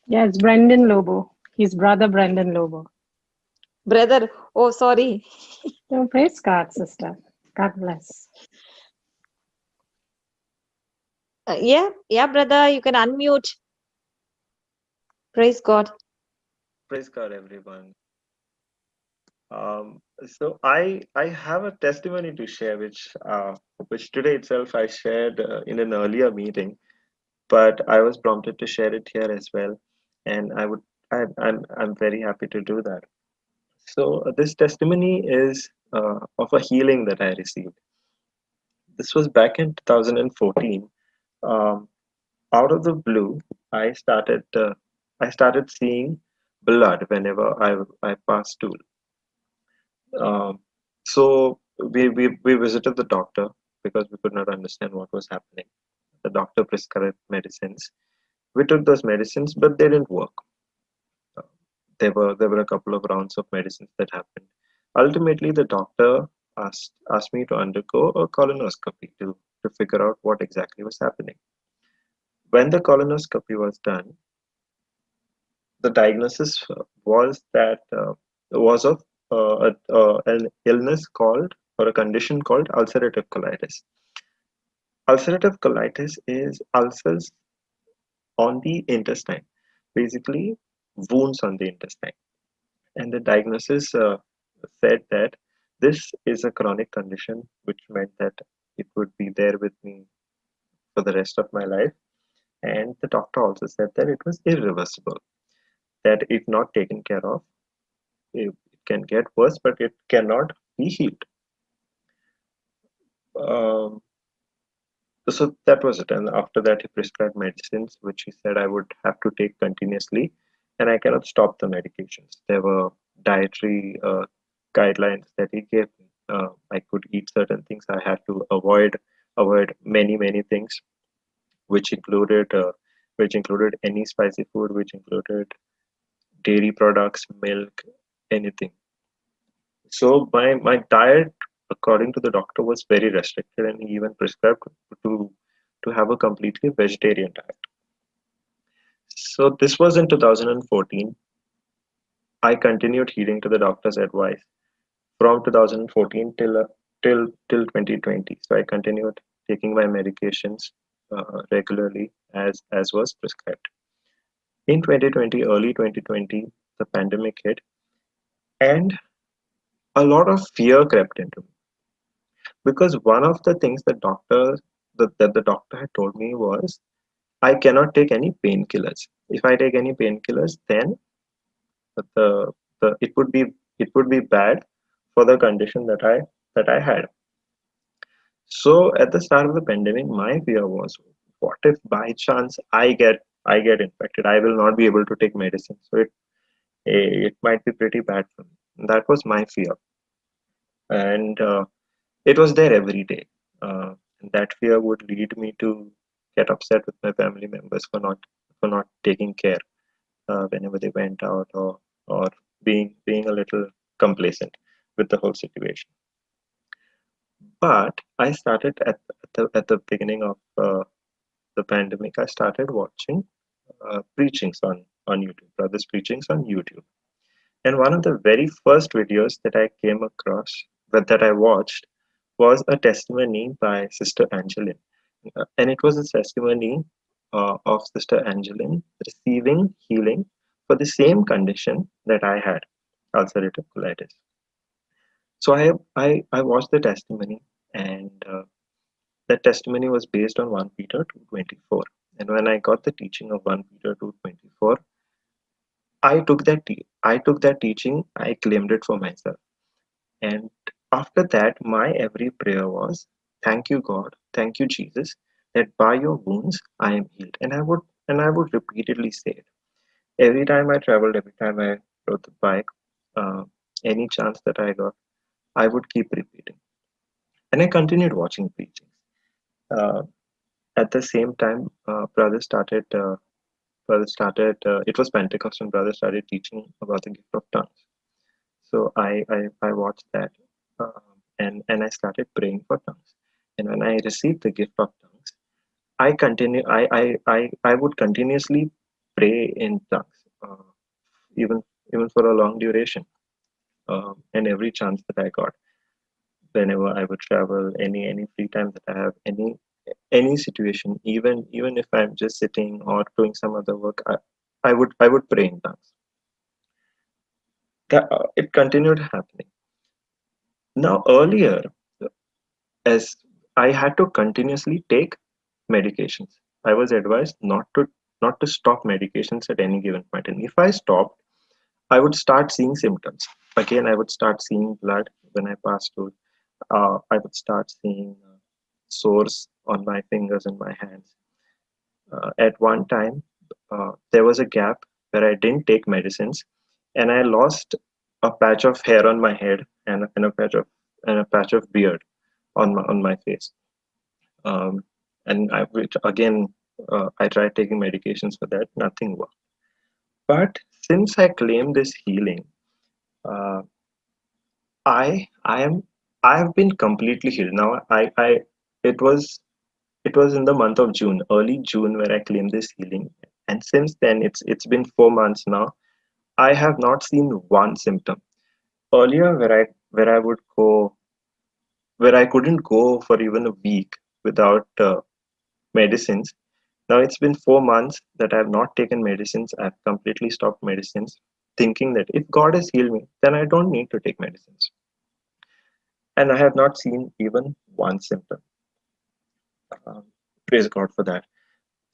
Yeah, it's Brendon Lobo. His brother, Brendon Lobo. Brother, oh, sorry. So praise God, sister. God bless. Yeah, brother, you can unmute. Praise God. Praise God, everyone. So I have a testimony to share, which today itself I shared in an earlier meeting, but I was prompted to share it here as well, and I'm very happy to do that. So this testimony is of a healing that I received. This was back in 2014. Um, Out of the blue, I started uh, I started seeing blood whenever I passed stool. Um, so we visited the doctor because we could not understand what was happening. The doctor prescribed medicines. We took those medicines, but they didn't work. Uh, there were a couple of rounds of medicines that happened. Ultimately, the doctor asked me to undergo a colonoscopy to figure out what exactly was happening. When the colonoscopy was done, the diagnosis was that was of an illness called or a condition called ulcerative colitis. Ulcerative colitis is ulcers on the intestine, basically wounds on the intestine. And the diagnosis said that this is a chronic condition, which meant that it would be there with me for the rest of my life. And the doctor also said that it was irreversible, that if not taken care of, it can get worse, but it cannot be healed. Um, so that was it. And after that, he prescribed medicines, which he said I would have to take continuously, and I cannot stop the medications. There were dietary guidelines that he gave me. I could eat certain things. I had to avoid many things, which included uh, which included any spicy food, which included dairy products, milk, anything. So my diet, according to the doctor, was very restricted, and he even prescribed to to have a completely vegetarian diet. So this was in 2014. I continued heeding to the doctor's advice from 2014 till 2020. So I continued taking my medications regularly as was prescribed. In 2020, early 2020, the pandemic hit, and a lot of fear crept into me because one of the things that the doctor had told me was I cannot take any painkillers. If I take any painkillers, then the it would be bad for the condition that I had. So at the start of the pandemic, my fear was, what if by chance I get infected? I will not be able to take medicine. So it might be pretty bad for me. That was my fear, and it was there every day. And that fear would lead me to get upset with my family members for not taking care whenever they went out, or being a little complacent with the whole situation. But I started at the beginning of the pandemic. I started watching preachings on YouTube, brothers preachings on YouTube. And one of the very first videos that I came across, that I watched, was a testimony by Sister Angeline. And it was a testimony of Sister Angeline receiving healing for the same condition that I had, ulcerative colitis. So I watched the testimony, and that testimony was based on 1 Peter 2:24. And when I got the teaching of 1 Peter 2:24, I took that teaching, I claimed it for myself. And after that, my every prayer was, thank you, God, thank you, Jesus, that by your wounds I am healed. And I would repeatedly say it. Every time I traveled, every time I rode the bike, uh, any chance that I got, I would keep repeating. And I continued watching preachings. Uh, at the same time, it was Pentecost, and brother started teaching about the gift of tongues. So I watched that, and I started praying for tongues. And when I received the gift of tongues, I would continuously pray in tongues, even even for a long duration. And every chance that I got, whenever I would travel, any free time that I have, any situation, even if I'm just sitting or doing some other work, I would pray in tongues. It continued happening. Now earlier, as I had to continuously take medications, I was advised not to stop medications at any given point. And if I stopped, I would start seeing symptoms. Again, I would start seeing blood when I passed through. I would start seeing sores on my fingers and my hands. At one time, there was a gap where I didn't take medicines, and I lost a patch of hair on my head and a patch of beard on my face. Um, and which again, I tried taking medications for that, nothing worked. But since I claimed this healing, uh, I have been completely healed. Now it was it was in the month of June, early June, where I claimed this healing. And since then, it's been 4 months now. I have not seen one symptom. Earlier, where I would go, where I couldn't go for even a week without medicines. Now it's been 4 months that I have not taken medicines. I've completely stopped medicines, thinking that if God has healed me, then I don't need to take medicines. And I have not seen even one symptom. Um, Praise God for that.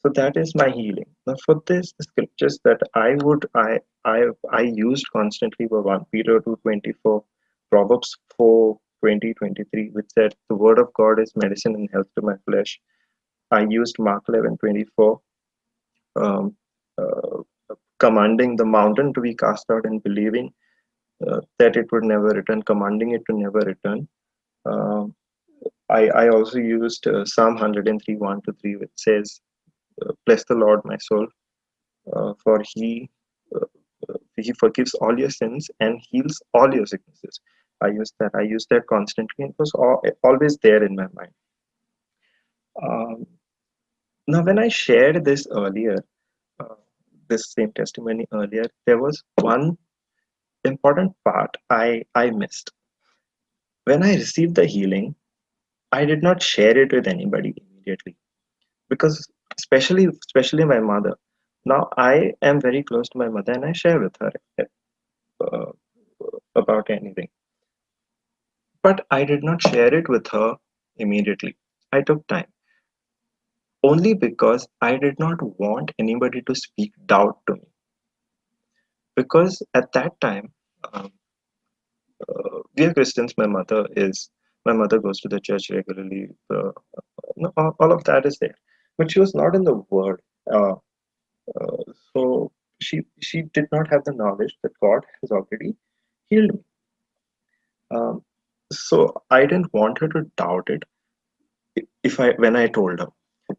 So that is my healing. Now for this, the scriptures that I used constantly were 1 Peter 2:24, Proverbs 4:20-23, which said the word of God is medicine and health to my flesh. I used Mark 11:24, um, uh, commanding the mountain to be cast out and believing that it would never return, commanding it to never return. Um, I also used Psalm 103, 1-3, which says, bless the Lord, my soul, for uh, he forgives all your sins and heals all your sicknesses. I used that constantly, and it was always there in my mind. Um, Now, when I shared this earlier, uh, this same testimony earlier, there was one important part I missed. When I received the healing, I did not share it with anybody immediately, because especially my mother. Now I am very close to my mother, and I share with her uh, about anything. But I did not share it with her immediately. I took time, only because I did not want anybody to speak doubt to me. Because at that time, um, we are Christians. My mother goes to the church regularly. No, all of that is there, but she was not in the Word. Uh, so she did not have the knowledge that God has already healed me. Um, so I didn't want her to doubt it if I when I told her.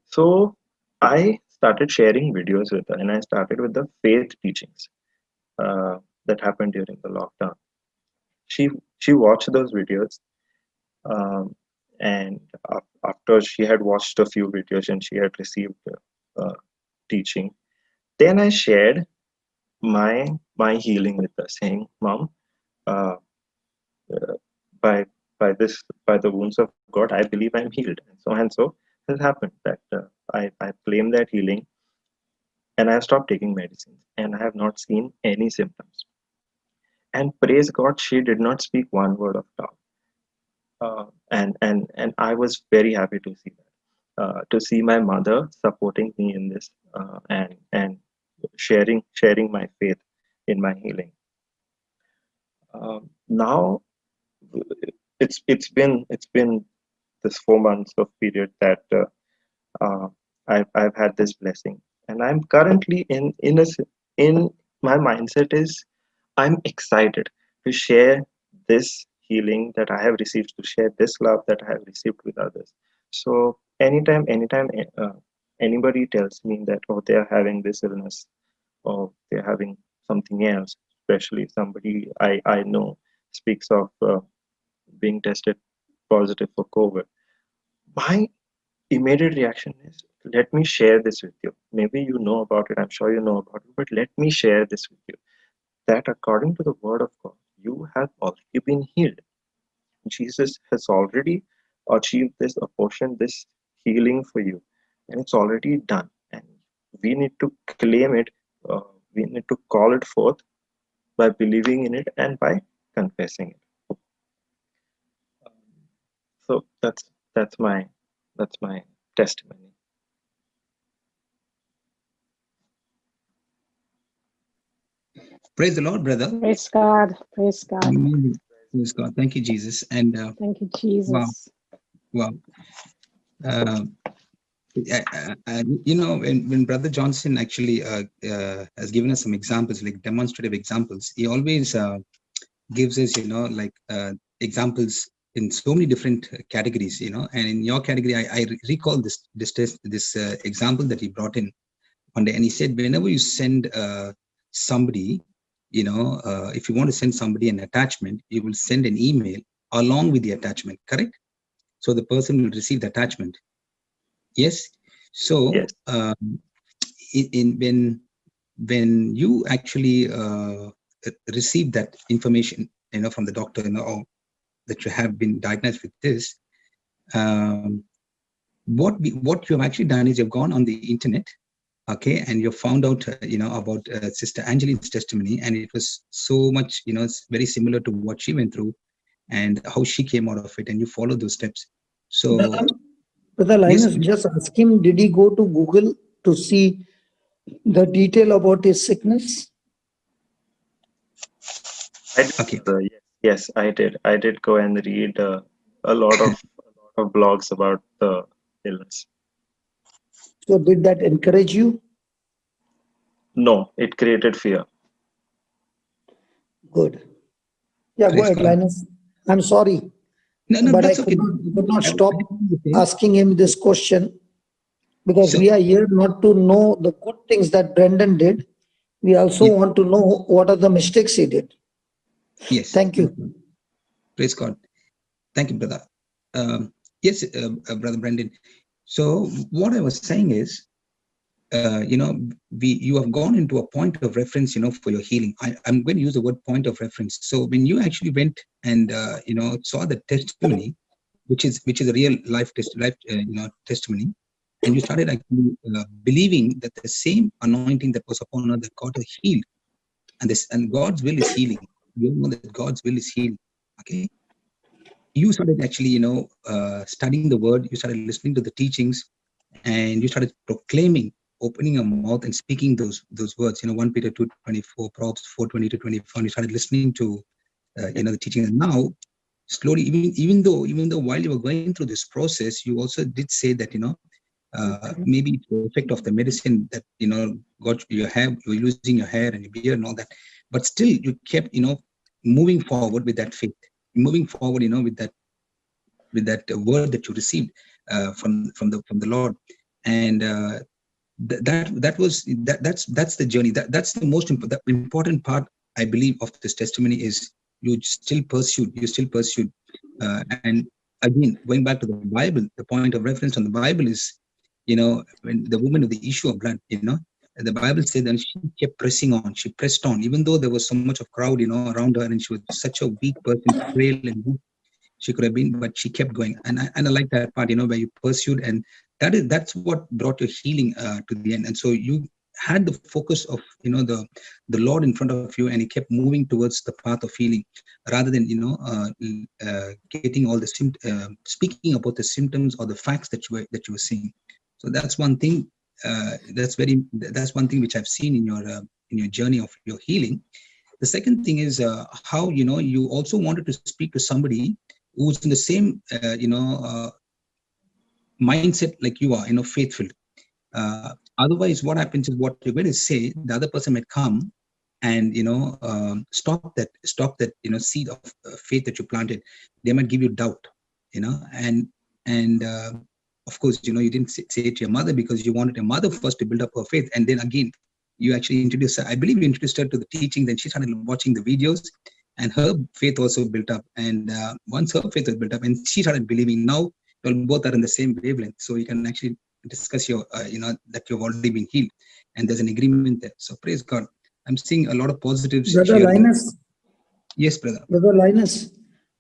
So I started sharing videos with her, and I started with the faith teachings that happened during the lockdown. She she watched those videos, um, and after she had watched a few videos and she had received uh, teaching, then I shared my healing with her, saying, "Mom, uh, uh, by by the wounds of God, I believe I'm healed." And so has happened that I claim that healing, and I have stopped taking medicines, and I have not seen any symptoms. And praise God, she did not speak one word of doubt. And I was very happy to see that, to see my mother supporting me in this, and sharing my faith in my healing. Now it's been this 4 months of period that uh, I've had this blessing, and I'm currently in my mindset is I'm excited to share this healing that I have received, to share this love that I have received with others. So anytime anybody tells me that, oh, they are having this illness, or they're having something else, especially somebody I know speaks of being tested positive for COVID, my immediate reaction is, let me share this with you. Maybe you know about it, I'm sure you know about it, but let me share this with you. That according to the word of God, you have already been healed. Jesus has already achieved this, apportioned this healing for you, and it's already done. And we need to claim it, uh, we need to call it forth by believing in it and by confessing it. So that's my testimony. Praise the Lord, brother. Praise God. Praise God. Amazing. Praise God. Thank you, Jesus. And Thank you, wow, Jesus. wow. When Brother Johnson actually has given us some examples, like demonstrative examples, he always gives us, examples in so many different categories, and in your category, I recall this example that he brought in one day, and he said, whenever you send somebody, if you want to send somebody an attachment, you will send an email along with the attachment, correct? So the person will receive the attachment. Yes. So Yes. When you actually receive that information, from the doctor, or that you have been diagnosed with this, what you have actually done is you've gone on the internet, okay, and you found out, about Sister Angeline's testimony, and it was so much, it's very similar to what she went through and how she came out of it, and you follow those steps. So, Brother Linus, yes, just ask him, did he go to Google to see the detail about his sickness? I did, okay. yes, I did. I did go and read a lot of blogs about the illness. So did that encourage you? No, it created fear. Good. Yeah, Praise go ahead, God. Linus. I'm sorry, No, but that's I okay. could not stop Okay. asking him this question, because So- we are here not to know the good things that Brendon did. We also Yeah. want to know what are the mistakes he did. Yes. Thank you. Praise God. Thank you, brother. Yes, Brother Brendon. So what I was saying is, you have gone into a point of reference, for your healing. I'm going to use the word point of reference. So when you actually went and saw the testimony, which is a real life testimony, and you started actually believing that the same anointing that was upon her, that got her healed, and God's will is healing. You know that God's will is healing. Okay, you started actually, studying the word. You started listening to the teachings, and you started proclaiming, opening your mouth and speaking those words. 1 Peter 2:24, Proverbs 4:20-24. You started listening to, the teaching. And now, slowly, even though while you were going through this process, you also did say that, maybe it's the effect of the medicine that, got your hair, you're losing your hair and your beard and all that. But still, you kept, moving forward with that faith, moving forward, with that word that you received from the Lord. And that's the journey. That's the most important part, I believe, of this testimony is you still pursued. And again, going back to the Bible, the point of reference on the Bible is, when the woman with the issue of blood, the Bible said that she kept pressing on. She pressed on, even though there was so much of crowd, around her, and she was such a weak person, frail and weak she could have been, but she kept going. And I like that part, where you pursued, and that's what brought your healing to the end. And so you had the focus of, the Lord in front of you, and you kept moving towards the path of healing, rather than, getting all the speaking about the symptoms or the facts that you were seeing. So that's one thing. That's one thing which I've seen in your journey of your healing. The second thing is how, you also wanted to speak to somebody who's in the same, mindset like you are, faithful. Otherwise, what happens is, what you're going to say, the other person might come and, stop that, seed of faith that you planted. They might give you doubt, and of course, you didn't say it to your mother, because you wanted your mother first to build up her faith. And then again, you actually introduced her. I believe you introduced her to the teaching. Then she started watching the videos, and her faith also built up. And once her faith was built up, and she started believing, now well, both are in the same wavelength. So you can actually discuss your, that you've already been healed, and there's an agreement there. So praise God. I'm seeing a lot of positives. Brother here. Linus. Yes, brother. Brother Linus.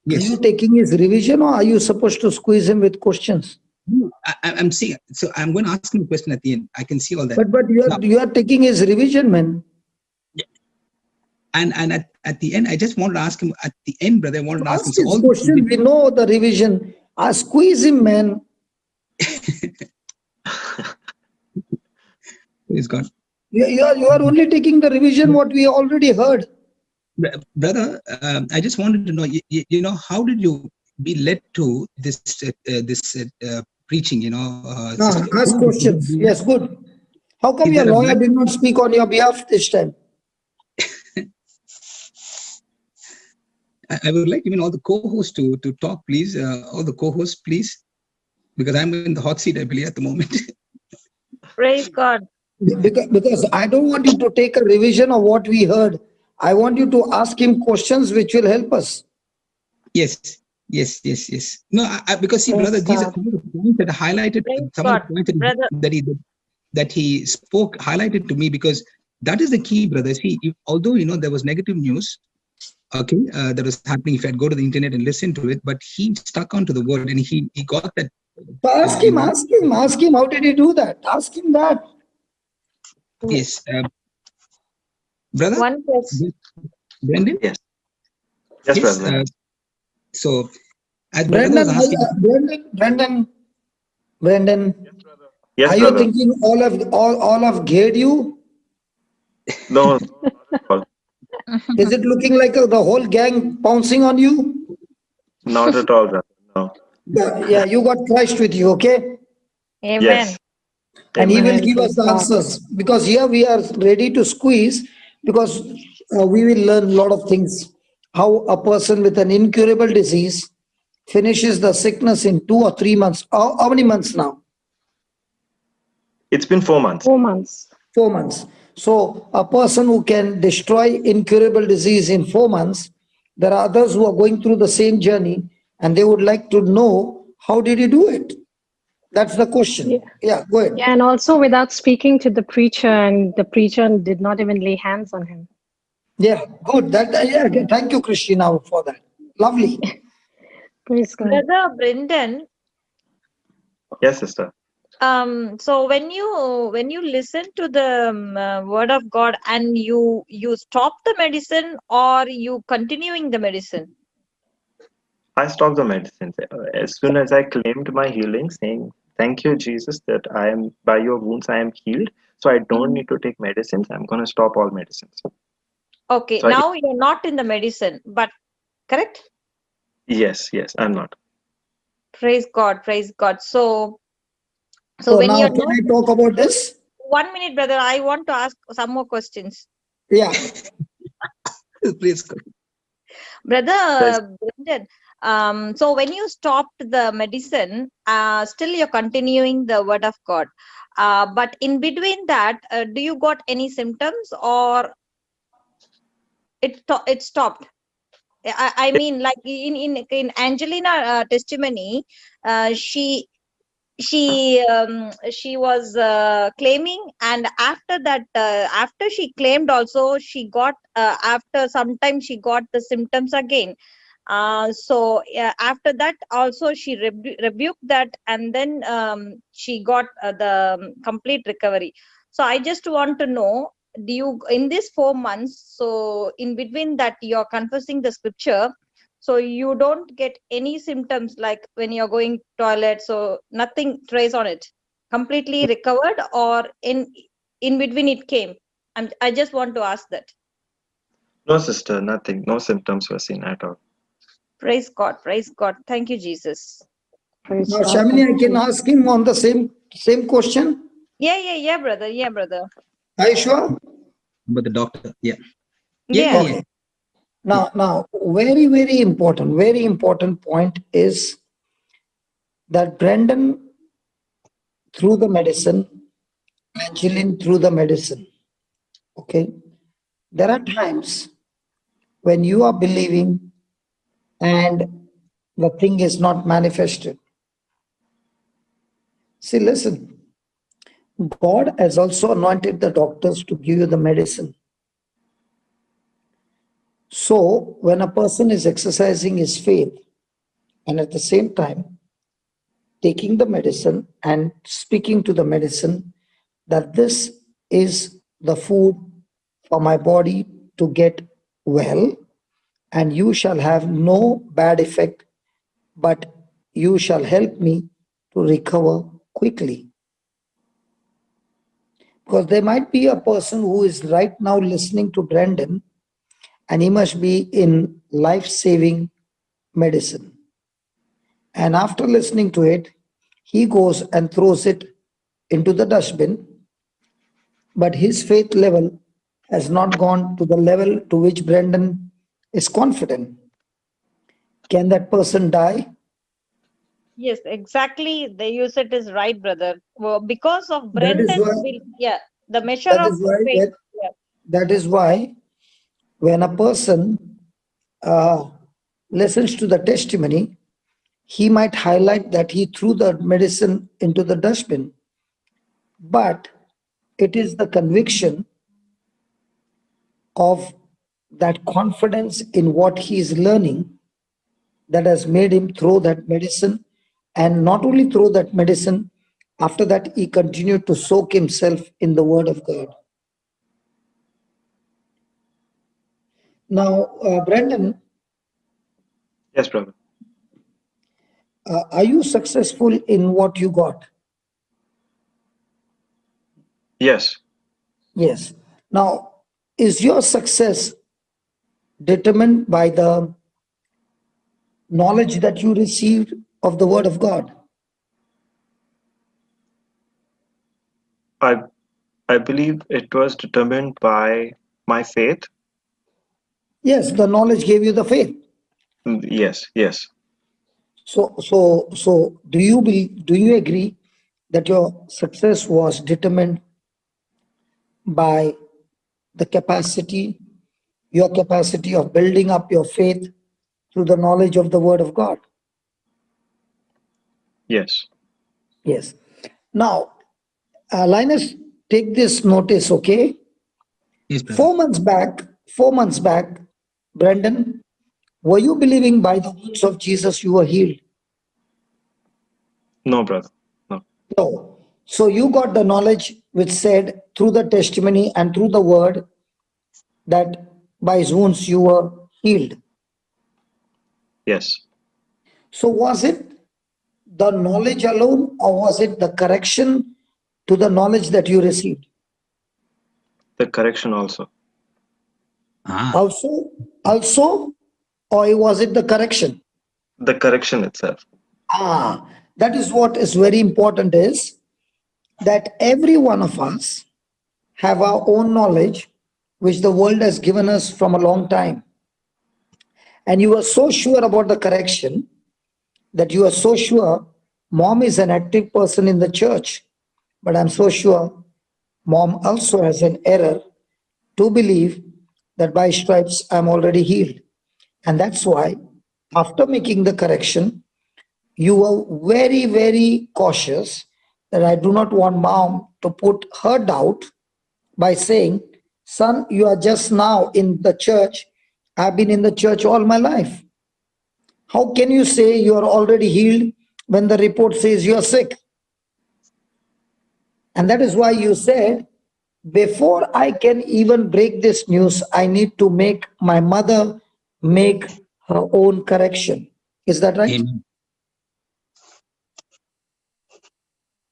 Yes. Are you taking his revision or are you supposed to squeeze him with questions? I'm seeing. So I'm going to ask him a question at the end. I can see all that. But you are taking his revision, man. And at the end, I just want to ask him at the end, brother. I wanted to ask him. So his all question, we know the revision. I squeeze him, man. Praise God. You are only taking the revision what we already heard. Brother, I just wanted to know, how did you be led to this preaching? Ask questions. Yes, good. How come your lawyer did not speak on your behalf this time? I would like even all the co-hosts to talk, please. All the co-hosts, please, because I'm in the hot seat, I believe, at the moment. Praise God. Because I don't want you to take a revision of what we heard. I want you to ask him questions which will help us. Yes. No, because see, brother, these are some of the points that highlighted. Some of the points that he spoke highlighted to me, because that is the key, brother. See, although there was negative news, okay, that was happening. If I'd go to the internet and listen to it, but he stuck onto the word, and he got that. Ask him. How did he do that? Ask him that. Yes, brother. One question. Brendon. Yes, brother. So, as Brendon, Yes, are brother. you thinking all of Gade you? No. Is it looking like the whole gang pouncing on you? Not at all, brother. No. Yeah, you got Christ with you, okay? Amen. Yes. And he will Amen. give us the answers, because here we are ready to squeeze, because we will learn a lot of things. How a person with an incurable disease finishes the sickness in 2 or 3 months. How many months now? It's been 4 months. 4 months. 4 months. So a person who can destroy incurable disease in 4 months, there are others who are going through the same journey, and they would like to know, how did he do it? That's the question. Yeah, go ahead. Yeah, and also without speaking to the preacher, and the preacher did not even lay hands on him. Yeah, good. Thank you, Christina, for that. Lovely. Praise God. Brother Brendon, Yes, sister. so when you listen to the word of God, and you stop the medicine, or you continuing the medicine? I stopped the medicines as soon as I claimed my healing, saying, "Thank you, Jesus, that I am by your wounds I am healed. So I don't need to take medicines. I'm going to stop all medicines." Okay, So now you're not in the medicine, but correct? Yes, I'm not. Praise God, praise God. So So when now, you're can not, I talk about this? 1 minute, brother, I want to ask some more questions. Yeah. Praise God. Brother Brendon, so when you stopped the medicine, still you're continuing the word of God. But in between that, do you got any symptoms, or it stopped? I mean, like in Angelina testimony, she was claiming, and after that, after she claimed also, she got after some time she got the symptoms again. So after that also she rebuked that, and then she got the complete recovery. So I just want to know, do you, in this 4 months, so in between that you're confessing the scripture, so you don't get any symptoms like when you're going toilet, so nothing trace on it, completely recovered, or in between it came? I just want to ask that. No, sister, nothing. No symptoms were seen at all. Praise God, praise God. Thank you, Jesus. Praise Now, God. Shamini, I can ask him on the same question. Yeah, brother. Yeah, brother. Are you sure? But the doctor, yeah. Okay. Now, very important point is that Brendon through the medicine, Angeline through the medicine. Okay. There are times when you are believing and the thing is not manifested. See, listen, God has also anointed the doctors to give you the medicine. So when a person is exercising his faith and at the same time taking the medicine and speaking to the medicine that this is the food for my body to get well, and you shall have no bad effect, but you shall help me to recover quickly. Because there might be a person who is right now listening to Brendon and he must be in life-saving medicine. And after listening to it, he goes and throws it into the dustbin, but his faith level has not gone to the level to which Brendon is confident. Can that person die? Yes, exactly. The use it is right, brother. Well, because of That is Brendon's why, will, yeah, the measure that of is why, faith. Yeah. that is why when a person listens to the testimony, he might highlight that he threw the medicine into the dustbin, but it is the conviction of that confidence in what he is learning that has made him throw that medicine, and not only throw that medicine, after that he continued to soak himself in the word of God. Now, Brendon, Yes, brother. are you successful in what you got? Yes. Yes. Now, is your success determined by the knowledge that you received of the word of God? I believe it was determined by my faith. Yes, the knowledge gave you the faith. Yes, yes. So do you agree that your success was determined by the capacity, your capacity of building up your faith through the knowledge of the word of God? Yes. Yes. Now, Linus, take this notice, okay? Yes, brother. 4 months back, Brendon, were you believing by the wounds of Jesus you were healed? No, brother. No. No. So you got the knowledge which said through the testimony and through the word that by his wounds you were healed. Yes. So was it the knowledge alone, or was it the correction to the knowledge that you received? The correction also. Ah, Also, or was it the correction? The correction itself. That is what is very important, is that every one of us have our own knowledge which the world has given us from a long time. And you are so sure about the correction that you are so sure mom is an active person in the church, but I'm so sure mom also has an error to believe that by stripes I'm already healed. And that's why after making the correction, you were very, very cautious that I do not want mom to put her doubt by saying, son, you are just now in the church. I've been in the church all my life. How can you say you are already healed when the report says you are sick? And that is why you said, before I can even break this news, I need to make my mother make her own correction. Is that right? amen.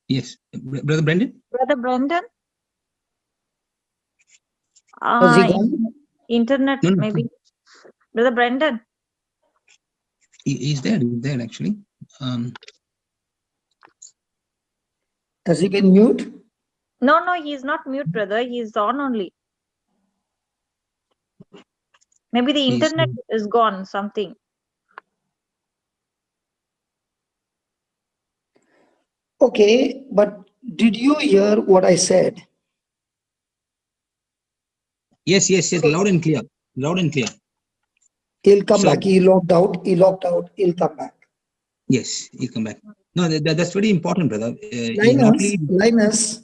Yes, brother Brendon. Brother Brendon, Has he gone? internet No, maybe. Brother Brendon. he's there. He's there actually. Has he been mute? No, he's not mute, brother. He's on only. Maybe the He's internet is gone, something. Okay, but did you hear what I said? yes, loud and clear, loud and clear. He'll come So back. He locked out. He'll come back. yes, he'll come back. No, that's very important, brother. Not Linus,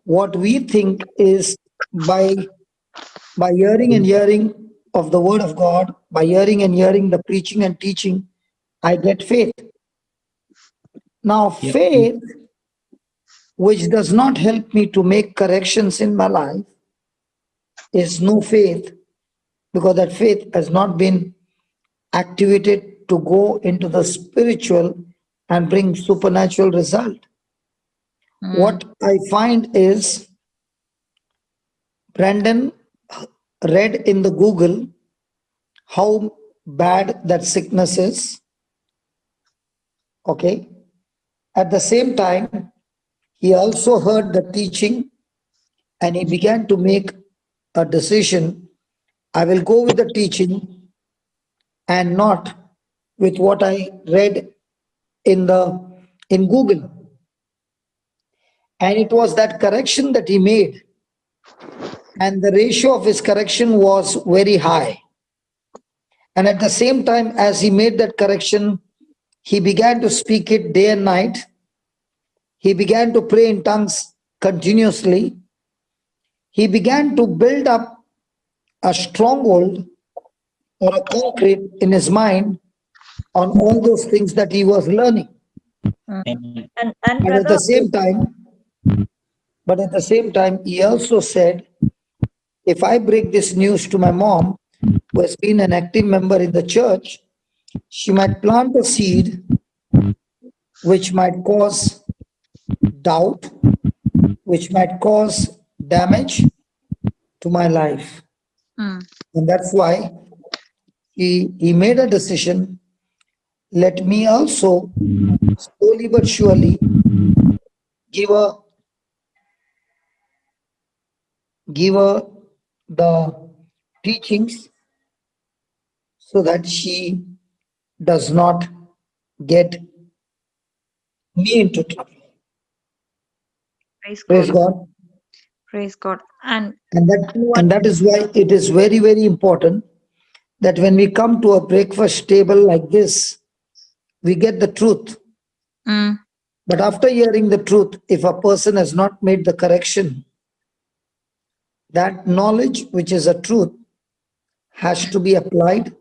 what we think is by hearing and hearing of the word of God, by hearing and hearing the preaching and teaching, I get faith. Now, faith, which does not help me to make corrections in my life, is no faith, because that faith has not been activated to go into the spiritual and bring supernatural result. What I find is Brendon read in the Google how bad that sickness is. Okay. At the same time, he also heard the teaching and he began to make a decision. I will go with the teaching and not with what I read in Google. And it was that correction that he made. And the ratio of his correction was very high. And at the same time, as he made that correction, he began to speak it day and night. He began to pray in tongues continuously. He began to build up a stronghold or a concrete in his mind on all those things that he was learning. And But at the same time, he also said, if I break this news to my mom, who has been an active member in the church, she might plant a seed which might cause doubt, which might cause damage to my life. And that's why he made a decision. Let me also slowly but surely give her the teachings so that she does not get me into trouble. Praise God. Praise God. And that is why it is very, very important that when we come to a breakfast table like this, we get the truth. But after hearing the truth, if a person has not made the correction, that knowledge, which is a truth, has to be applied,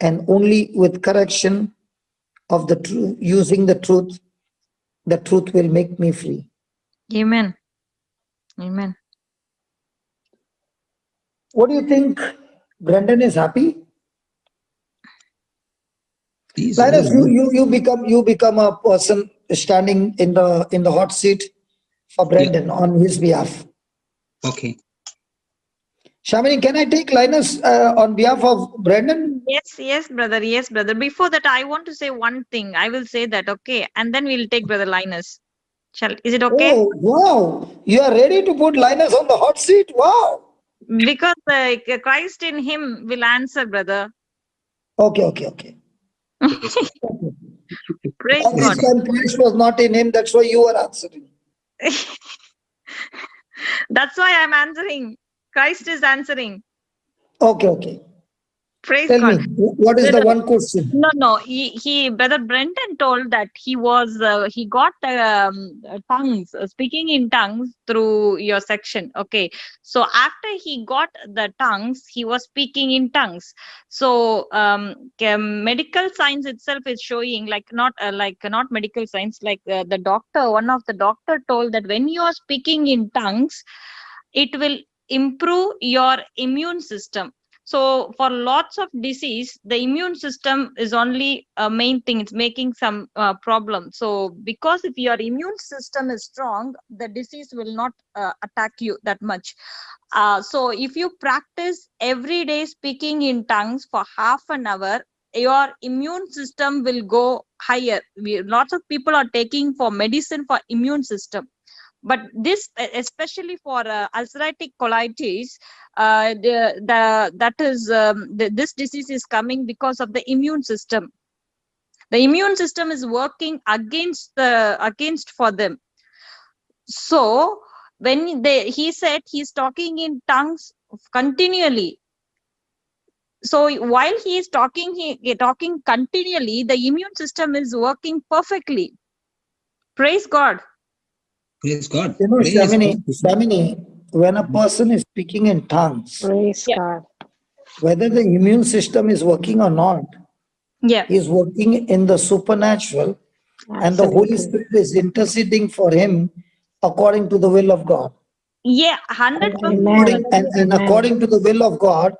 and only with correction of the truth, using the truth will make me free. Amen. Amen. What do you think? Brendon is happy? Linus, you become a person standing in the hot seat for Brendon on his behalf. Okay. Shamini, can I take Linus on behalf of Brendon? Yes, brother. Yes, brother. Before that, I want to say one thing. I will say that, okay, and then we'll take brother Linus. Is it okay? Oh, wow. You are ready to put Linus on the hot seat? Wow. Because Christ in him will answer, brother. Okay. Praise All this God. time Christ was not in him, that's why you are answering. That's why I'm answering. Christ is answering. Okay. Praise Tell God. me, what is the one question? No. He brother Brendon told that he got tongues, speaking in tongues through your section. Okay, so after he got the tongues, he was speaking in tongues. So medical science itself is showing, not medical science, the doctor. One of the doctor told that when you are speaking in tongues, it will improve your immune system. So for lots of disease, the immune system is only a main thing. It's making some problem. So because if your immune system is strong, the disease will not attack you that much. So if you practice every day speaking in tongues for half an hour, your immune system will go higher. Lots of people are taking for medicine for immune system. But this, especially for ulcerative colitis, this disease is coming because of the immune system. The immune system is working against for them. So when he said he's talking in tongues continually. So while he is talking continually, the immune system is working perfectly. Praise God. Praise God. You know, Praise Shamini, when a person is speaking in tongues, Praise Yeah. God. whether the immune system is working or not, Yeah. he is working in the supernatural, and the Holy Absolutely. Spirit is interceding for him according to the will of God. Yeah. 100%. Amen. And Amen. according to the will of God,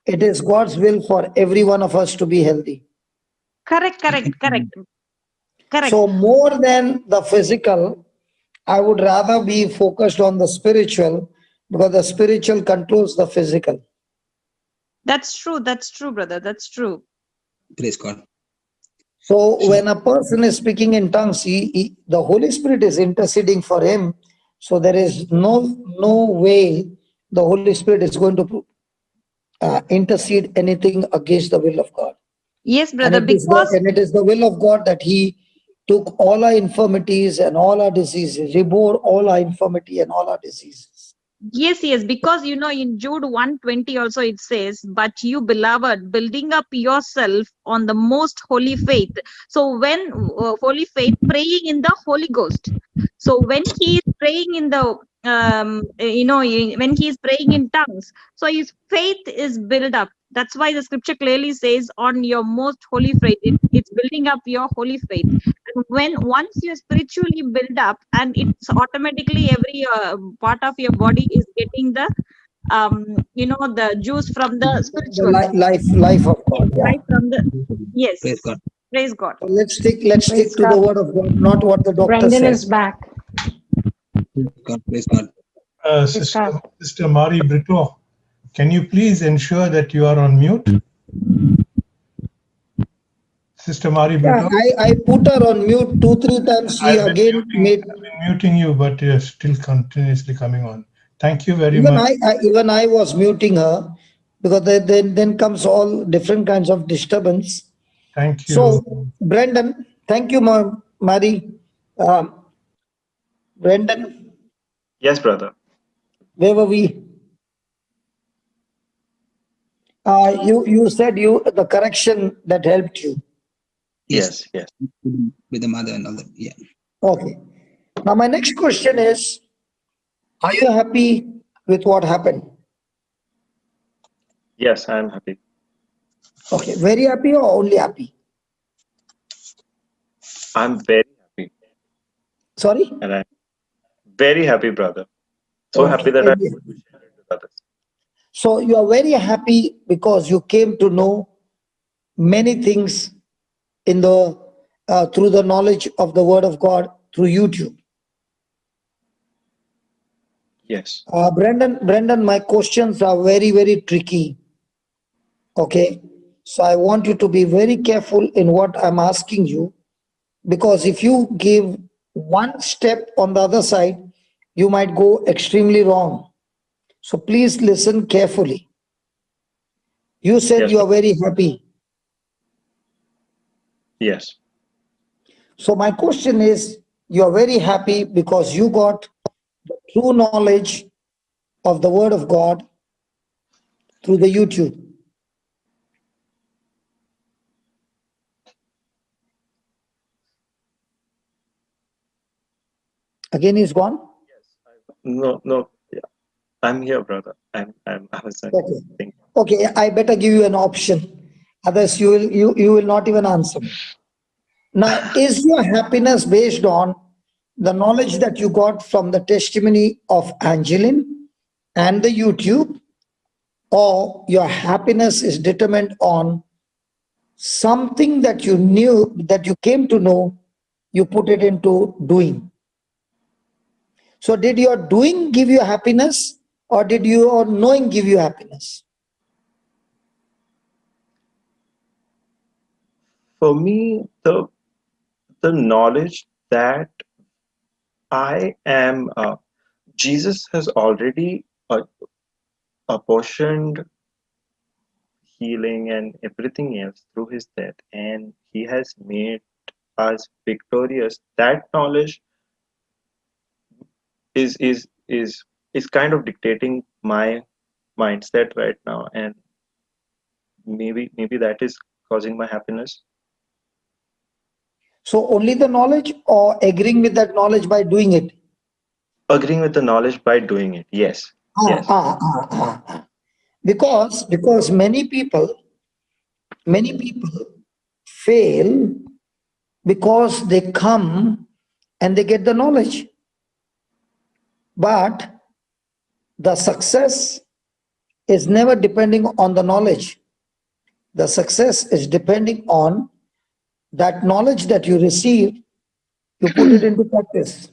it is God's will for every one of us to be healthy. Correct. So, more than the physical, I would rather be focused on the spiritual, because the spiritual controls the physical. That's true, brother. That's true. Praise God. So, So, when a person is speaking in tongues, the Holy Spirit is interceding for him. So, there is no way the Holy Spirit is going to intercede anything against the will of God. Yes, And brother, because it is the will of God that He took all our infirmities and all our diseases. He bore all our infirmity and all our diseases. yes, because in Jude 1:20 also it says, but you beloved, building up yourself on the most holy faith. So when holy faith, praying in the Holy Ghost. So when he is praying in the when he is praying in tongues, so his faith is built up. That's why the scripture clearly says, on your most holy faith. It's building up your holy faith. And once you're spiritually built up, and it's automatically every part of your body is getting the the juice from the The spiritual. life of God. Yeah. Right from the praise yes. God. Praise God. So let's Praise stick to the God. word of God, not what the doctor Brendon is says. back. Praise God. Praise God. Praise God. Sister Mari Britto, can you please ensure that you are on mute? Sister Mari Yeah, Britto, I put her on mute 2-3 times. She I've been again made. muting you, but you're still continuously coming on. Thank you very much. Even I was muting her, because then comes all different kinds of disturbance. Thank So, you. Brendon, thank you, Mary. Brendon, Yes, brother. where were we? You said the correction that helped you. Yes. Yes. With the mother and all that. Yeah. Okay. Now my next question is: are you happy with what happened? Yes, I am happy. Okay, very happy or only happy? I'm very happy. Sorry. And I'm very happy, brother. So happy Okay, that I very want to happy. share it with others. So you are very happy because you came to know many things in the through the knowledge of the Word of God through YouTube. Yes. Brendon, my questions are very tricky. Okay, so I want you to be very careful in what I'm asking you, because if you give one step on the other side, you might go extremely wrong. So please listen carefully. You said Yes, you are brother. very happy. Yes. So my question is, you are very happy because you got the true knowledge of the Word of God through the YouTube. Again, he's gone. No. Yeah. I'm here, brother. I was Okay. thinking. Okay, I better give you an option. Otherwise, you will not even answer me. Now, is your happiness based on the knowledge that you got from the testimony of Angeline and the YouTube, or your happiness is determined on something that you knew, that you came to know, you put it into doing? So, did your doing give you happiness, or did your knowing give you happiness? For me, the knowledge that I am Jesus has already apportioned healing and everything else through his death, and he has made us victorious. That knowledge is is is is kind of dictating my mindset right now, and maybe that is causing my happiness. So only the knowledge, or agreeing with that knowledge by doing it? Agreeing with the knowledge by doing it. Yes. Yes. Because many people fail because they come and they get the knowledge, but the success is never depending on the knowledge. The success is depending on that knowledge that you receive, you put it into practice.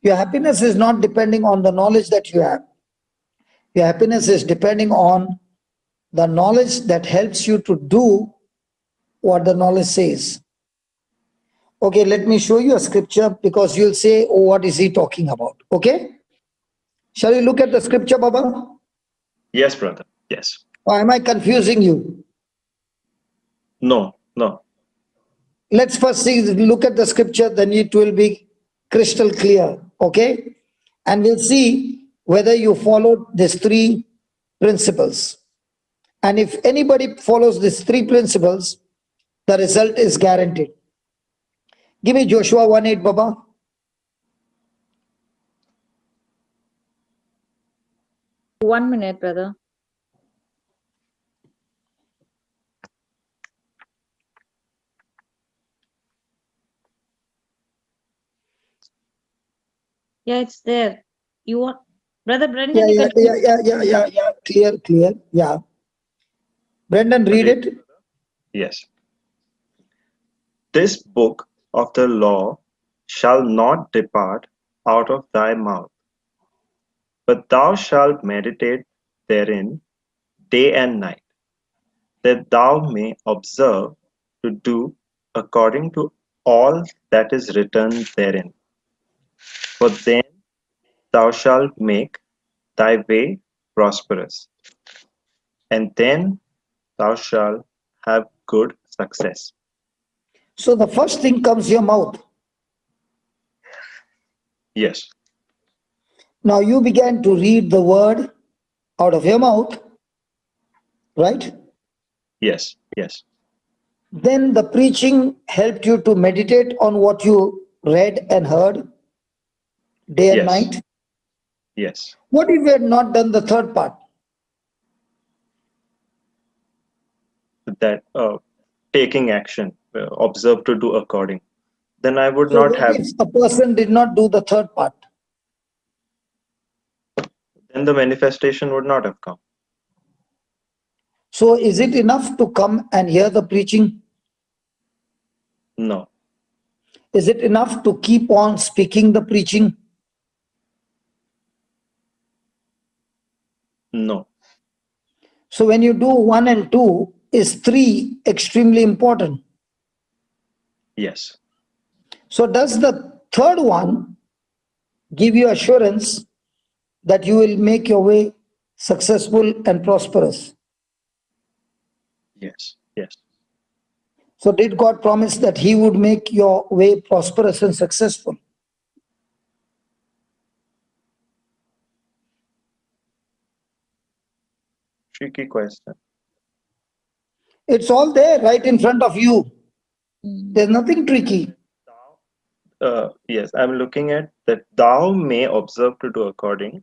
Your happiness is not depending on the knowledge that you have. Your happiness is depending on the knowledge that helps you to do what the knowledge says. Okay, let me show you a scripture, because you'll say, oh, what is he talking about? Okay, shall we look at the scripture, Baba? Yes, brother. Yes. Or am I confusing you? No. No. Let's first look at the scripture, then it will be crystal clear. Okay, and we'll see whether you followed these three principles. And if anybody follows these three principles, the result is guaranteed. Give me Joshua 1:8, Baba. One minute, brother. Yeah, it's there. You want, brother Brendon? Yeah. Clear. Yeah. Brendon, read it. Yes. This book of the law shall not depart out of thy mouth, but thou shalt meditate therein day and night, that thou may observe to do according to all that is written therein. For then thou shalt make thy way prosperous, and then thou shalt have good success. So the first thing comes your mouth. Yes. Now you began to read the word out of your mouth, right? Yes. Yes. Then the preaching helped you to meditate on what you read and heard day and Yes. night. Yes. What if we had not done the third part? That taking action, observe to do according, then I would So not what have, if a person did not do the third part? then the manifestation would not have come. So is it enough to come and hear the preaching? No. Is it enough to keep on speaking the preaching? No. So when you do 1 and 2, is 3 extremely important? Yes. So does the third one give you assurance that you will make your way successful and prosperous? Yes. Yes. So did God promise that he would make your way prosperous and successful? Tricky question. It's all there right in front of you. There's nothing tricky. Yes, I'm looking at that. Thou may observe to do according,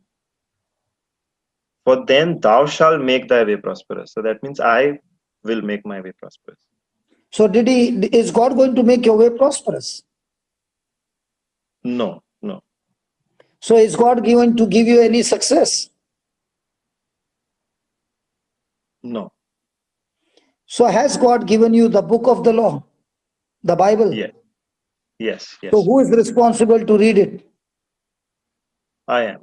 for then thou shalt make thy way prosperous. So that means I will make my way prosperous. So is God going to make your way prosperous? No. No. So is God going to give you any success? No. So has God given you the book of the law, the Bible? Yes. Yes. Yes. So who is responsible to read it? I am.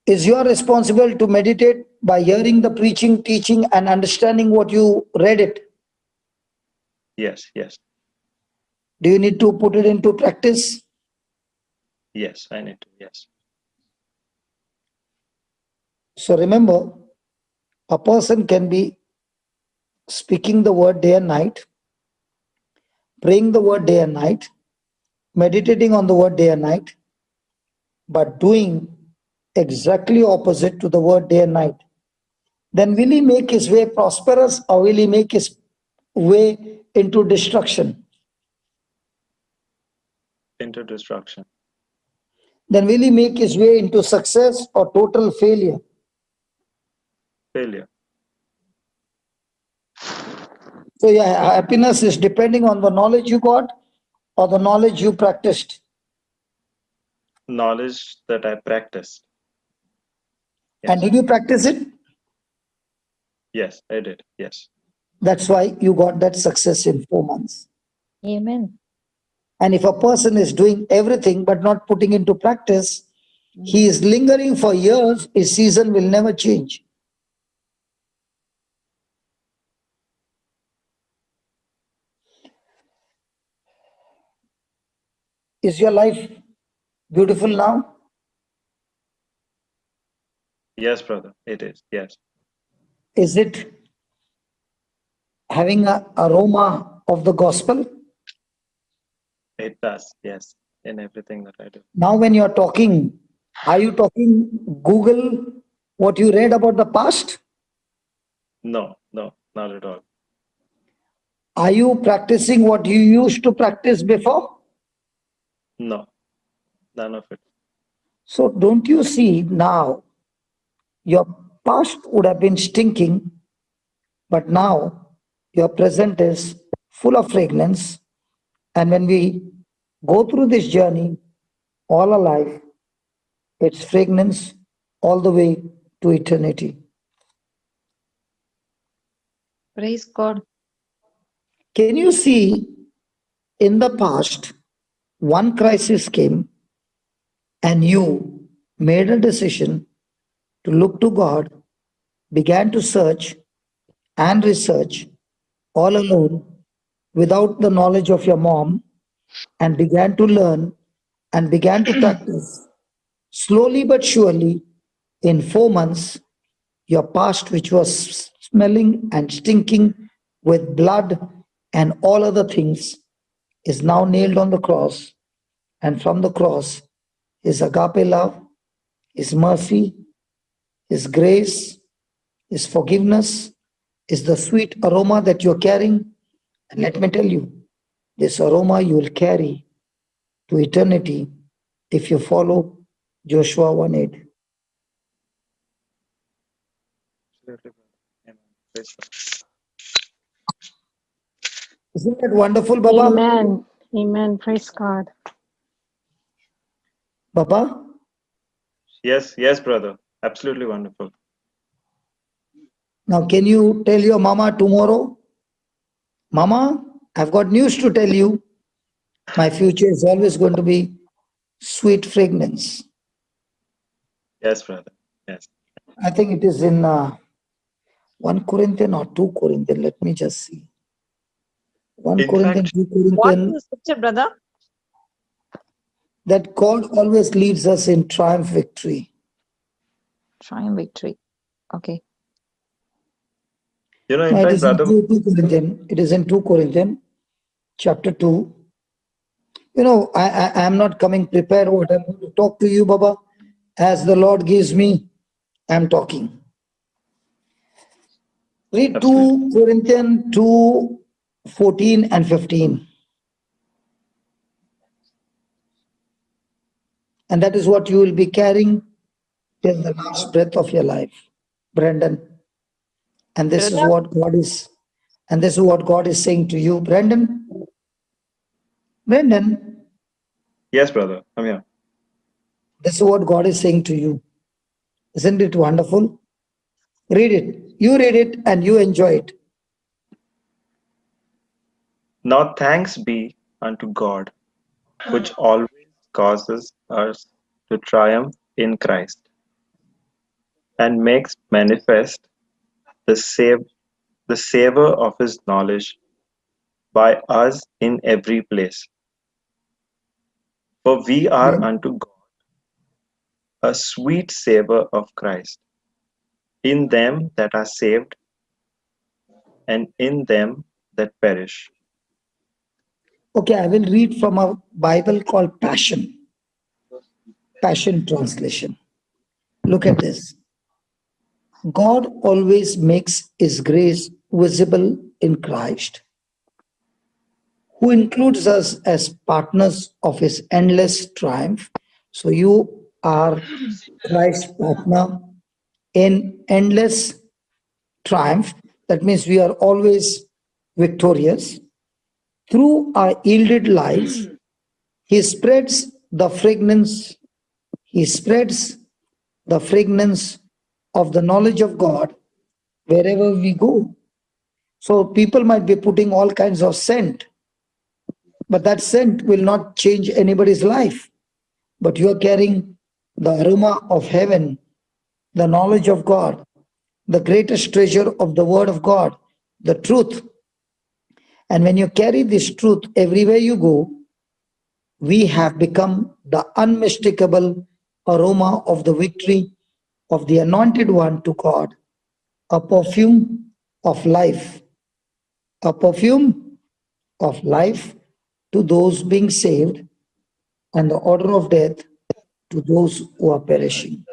Is your responsible to meditate by hearing the preaching, teaching, and understanding what you read it? Yes. Yes. Do you need to put it into practice? Yes. I need to. Yes. So remember, a person can be speaking the word day and night, praying the word day and night, meditating on the word day and night, but doing exactly opposite to the word day and night. Then will he make his way prosperous, or will he make his way into destruction? Into destruction. Then will he make his way into success or total failure? Failure. So your happiness is depending on the knowledge you got or the knowledge you practiced. Knowledge that I practiced. And did you practice it? Yes, I did. Yes. That's why you got that success in 4 months. Amen. And if a person is doing everything but not putting into practice, he is lingering for years, his season will never change. Is your life beautiful now? Yes, brother. It is. Yes. Is it having an aroma of the gospel? It does. Yes. In everything that I do. Now when you're talking, are you talking Google what you read about the past? No, no, not at all. Are you practicing what you used to practice before? No, none of it. So don't you see now your past would have been stinking, but now your present is full of fragrance. And when we go through this journey all our life, it's fragrance all the way to eternity. Praise God. Can you see in the past, one crisis came and you made a decision to look to God, began to search and research all alone without the knowledge of your mom, and began to learn and began to practice slowly but surely. In 4 months, your past, which was smelling and stinking with blood and all other things, is now nailed on the cross. And from the cross, His agape love, His mercy, His grace, His forgiveness is the sweet aroma that you're carrying. And let me tell you, this aroma you will carry to eternity if you follow Joshua 1:8. Absolutely, brother. Amen. Praise God. Isn't that wonderful, Baba? Amen. Amen. Praise God. Baba, Yes, yes, brother. Absolutely wonderful. now can you tell your mama tomorrow, Mama, I've got news to tell you. My future is always going to be sweet fragrance. Yes, brother. Yes. I think it is in 1 Corinthian or 2 Corinthian. Let me just see. 1 In Corinthian, fact, 2 What Corinthian, is the scripture, brother? that God always leads us in triumph victory. Triumph victory. Okay. in No, it fact, is in brother, 2 Corinthian. It is in 2 Corinthian, chapter 2. I am not coming prepared what I'm going to talk to you, Baba. As the Lord gives me, I'm talking. Read 2 Corinthians 2, 14 and 15. And that is what you will be carrying till the last breath of your life, Brendon. And this is what God is, and this is what God is saying to you, Brendon. Brendon, yes, brother. I'm here. this is what God is saying to you. Isn't it wonderful? Read it. You read it and you enjoy it. Now thanks be unto God, which always causes us to triumph in Christ, and makes manifest the savor of his knowledge by us in every place. For we are unto God a sweet savor of Christ in them that are saved and in them that perish. Okay, I will read from a Bible called Passion Translation. Look at this. God always makes his grace visible in Christ. who includes us as partners of his endless triumph. So you are Christ's partner in endless triumph. That means we are always victorious. Through our yielded lives, he spreads the fragrance, he spreads the fragrance of the knowledge of God wherever we go. So people might be putting all kinds of scent, but that scent will not change anybody's life. But you are carrying the aroma of heaven, the knowledge of God, the greatest treasure of the word of God, the truth. And when you carry this truth everywhere you go, we have become the unmistakable aroma of the victory of the anointed one to God, a perfume of life, a perfume of life to those being saved, and the order of death to those who are perishing.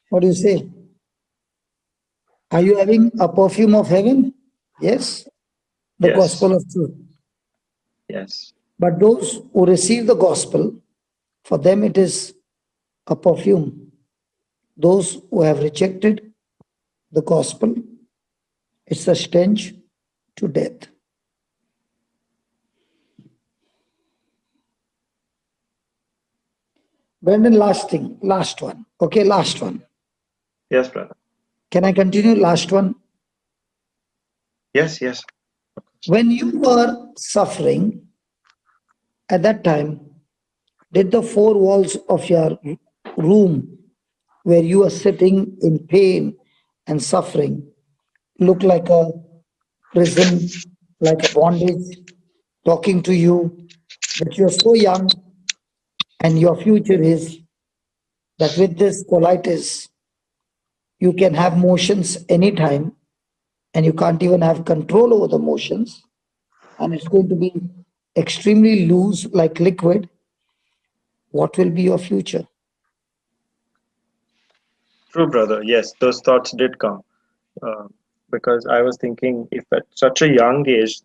What do you say? Are you having a perfume of heaven? Yes, the Yes. gospel of truth. Yes. But those who receive the gospel, for them it is a perfume. Those who have rejected the gospel, it's a stench to death. Brendon, last one. Okay, last one. Yes, brother. Can I continue? Last one. Yes, yes. When you were suffering at that time, did the four walls of your room where you are sitting in pain and suffering look like a prison, like a bondage, talking to you that you're so young and your future is that with this colitis, you can have motions anytime and you can't even have control over the motions, and it's going to be extremely loose like liquid. What will be your future? True, brother. Yes, those thoughts did come. Uh, because I was thinking, if at such a young age,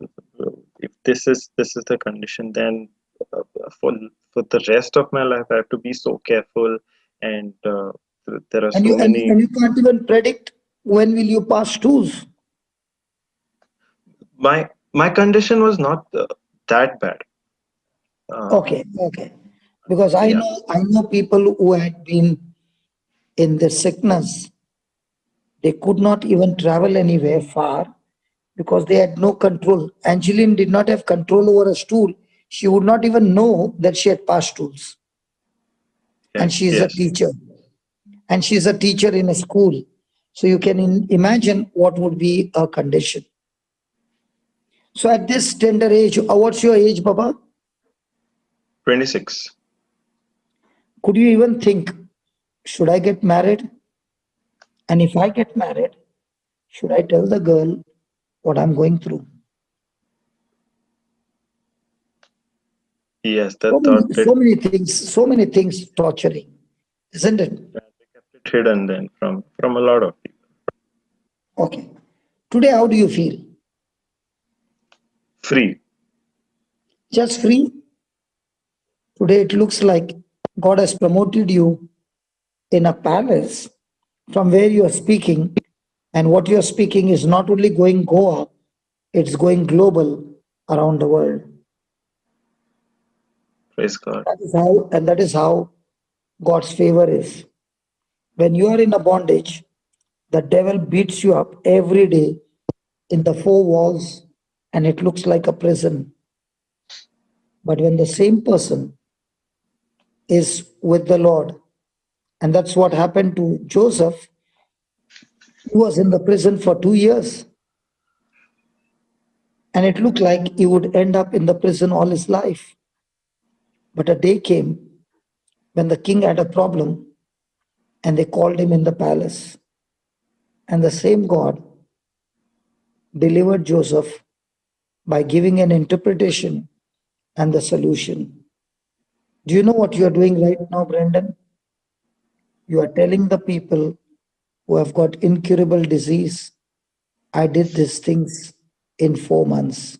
if this is the condition, then uh, for for the rest of my life, I have to be so careful, and there are And so many. you can't even predict when will you pass tools. My condition was not that bad. Okay. Because Yeah. I know people who had been in the sickness. They could not even travel anywhere far because they had no control. Angeline did not have control over a stool. She would not even know that she had passed stools. And Yes. she is a Yes. teacher. And she's a teacher in a school. So you can imagine what would be her condition. So at this tender age, what's your age, Baba? 26. Could you even think, should I get married? And if I get married, should I tell the girl what I'm going through? Yes, that thought did. So many things torturing, isn't it? They kept it hidden then from a lot of people. Okay. Today, how do you feel? Free. Just free? Today, it looks like God has promoted you in a palace from where you are speaking, and what you are speaking is not only going Goa, it's going global around the world. Praise God. That is how God's favor is. When you are in a bondage, the devil beats you up every day in the four walls, and it looks like a prison. But when the same person is with the Lord, and that's what happened to Joseph, he was in the prison for 2 years, and it looked like he would end up in the prison all his life. But a day came when the king had a problem, and they called him in the palace. And the same God delivered Joseph by giving an interpretation and the solution. Do you know what you are doing right now, Brendon? You are telling the people who have got incurable disease I did these things in 4 months.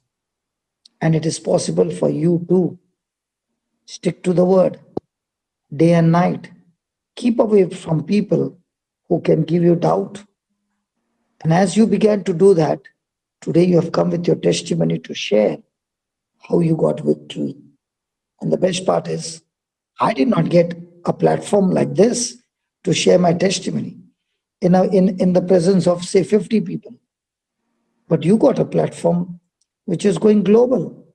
And it is possible for you too. Stick to the word day and night. Keep away from people who can give you doubt. And as you began to do that, today you have come with your testimony to share how you got victory. And the best part is, I did not get a platform like this to share my testimony in the presence of, say, 50 people. But you got a platform which is going global.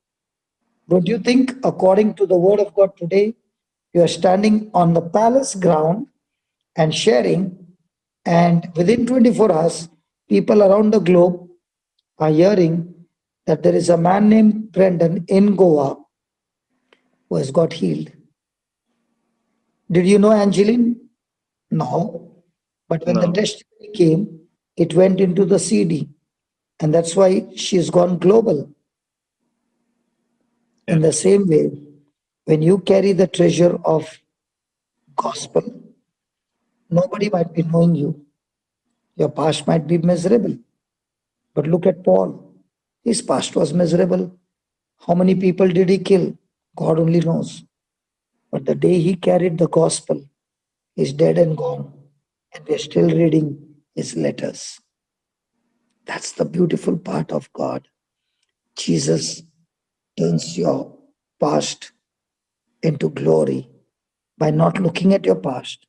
Don't you think, according to the word of God today, you are standing on the palace ground and sharing, and within 24 hours, people around the globe are hearing that there is a man named Brendon in Goa who has got healed. Did you know Angeline? No. But when the No. testimony came, it went into the CD. And that's why she's gone global. In the same way, when you carry the treasure of gospel, nobody might be knowing you. Your past might be miserable. But look at Paul. His past was miserable. How many people did he kill? God only knows. But the day he carried the gospel, he's dead and gone. And we're still reading his letters. That's the beautiful part of God. Jesus turns your past into glory by not looking at your past,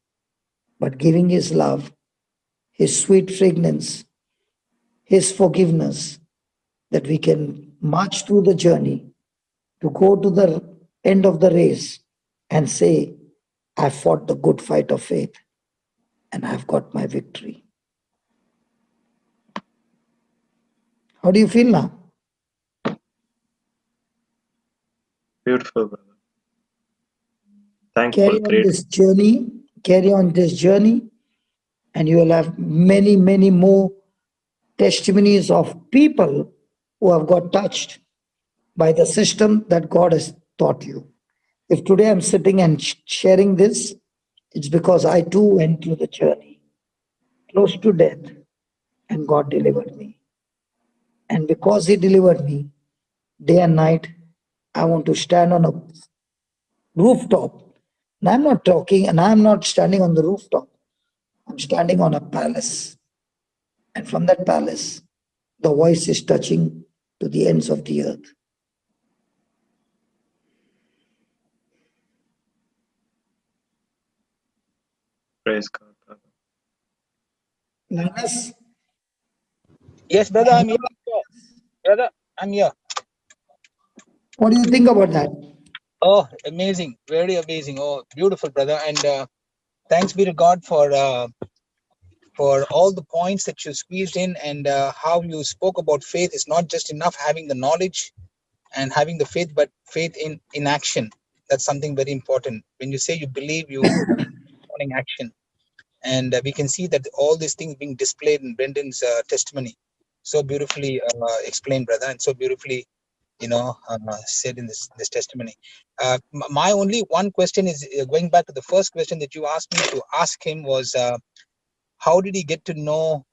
but giving his love, his sweet fragrance, his forgiveness, that we can march through the journey to go to the end of the race and say, I fought the good fight of faith and I've got my victory. How do you feel now? Beautiful, brother. Thankful, Carry on great. this journey, and you will have many, many more testimonies of people who have got touched by the system that God has taught you. If today I'm sitting and sharing this, it's because I too went through the journey, close to death, and God delivered me. And because He delivered me, day and night, I want to stand on a rooftop. And I'm not talking, and I'm not standing on the rooftop. I'm standing on a palace. And from that palace, the voice is touching to the ends of the earth. Praise God, brother. Linus, Yes, brother, I'm here. Brother, I'm here. what do you think about that? Oh, amazing. Very amazing. Oh, beautiful, brother. And thanks be to God for all the points that you squeezed in, and how you spoke about faith. Is not just enough having the knowledge and having the faith, but faith in action. That's something very important. When you say you believe, you in action. And we can see that all these things being displayed in Brendon's testimony. So beautifully explained, brother, and so beautifully said in this testimony. My only one question is going back to the first question that you asked me to ask him was, how did he get to know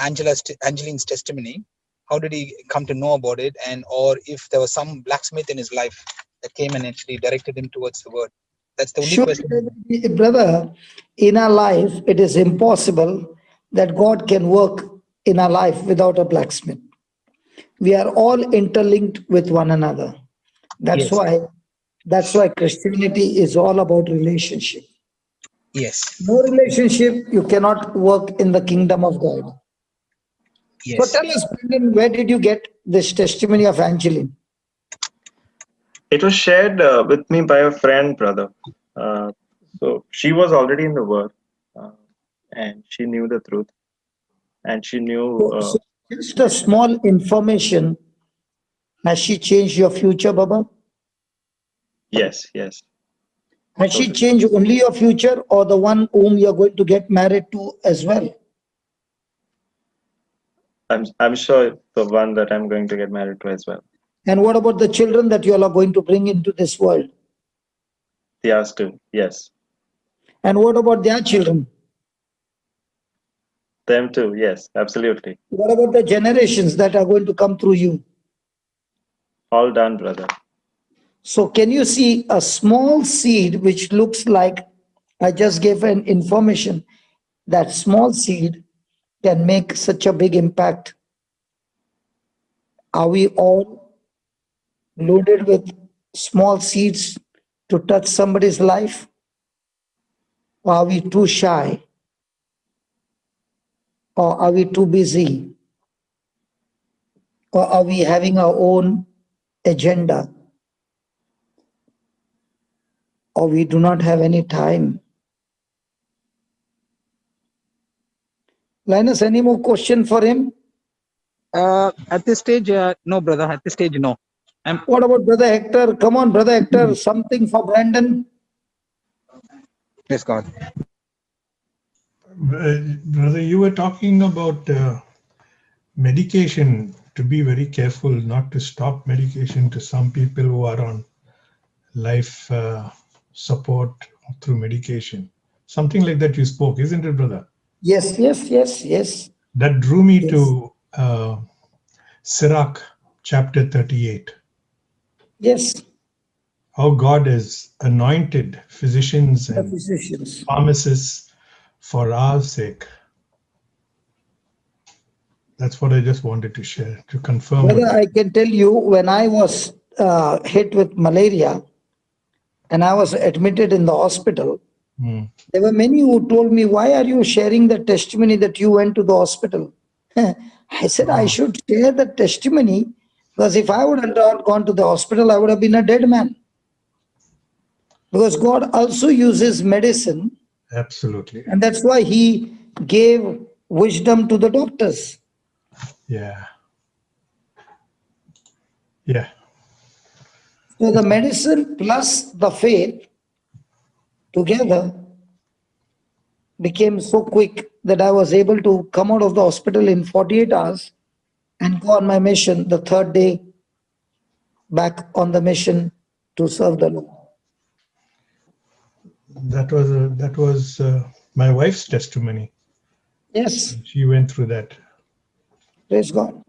Angeline's testimony? How did he come to know about it? And or if there was some blacksmith in his life that came and actually directed him towards the word. That's the only Sure, question. brother, in our life, it is impossible that God can work in our life without a blacksmith. We are all interlinked with one another. That's why Christianity is all about relationship. Yes. No relationship, you cannot work in the kingdom of God. Yes. So tell us, Brendon, where did you get this testimony of Angeline? It was shared with me by a friend, brother. So she was already in the Word, and she knew the truth, and she knew. So just a small information. Has she changed your future, Baba? Yes, yes. Has she changed only your future, or the one whom you're going to get married to as well? I'm sure the one that I'm going to get married to as well. And what about the children that you all are going to bring into this world? They are still, yes. And what about their children? Them too. Yes, absolutely. What about the generations that are going to come through you? All done, brother. So can you see a small seed which looks like, I just gave an information, that small seed can make such a big impact? Are we all loaded with small seeds to touch somebody's life? Or are we too shy? Or are we too busy? Or are we having our own agenda? Or we do not have any time? Linus, any more question for him? At this stage, no, brother. At this stage, no. What about Brother Hector? Come on, Brother Hector, something for Brendon. Praise God. Brother, you were talking about medication, to be very careful not to stop medication to some people who are on life support through medication. Something like that you spoke, isn't it, brother? Yes. That drew me Yes. to Sirach chapter 38. Yes, How God has anointed physicians the and physicians. pharmacists for our sake. That's what I just wanted to share, to confirm. Brother, I can tell you, when I was hit with malaria and I was admitted in the hospital, there were many who told me, why are you sharing the testimony that you went to the hospital? I said, I should share the testimony because if I would have not gone to the hospital, I would have been a dead man. Because God also uses medicine. Absolutely. And that's why he gave wisdom to the doctors. Yeah. So the medicine plus the faith together became so quick that I was able to come out of the hospital in 48 hours and go on my mission the third day back on the mission to serve the Lord. That was my wife's testimony. Yes, She went through that. praise God.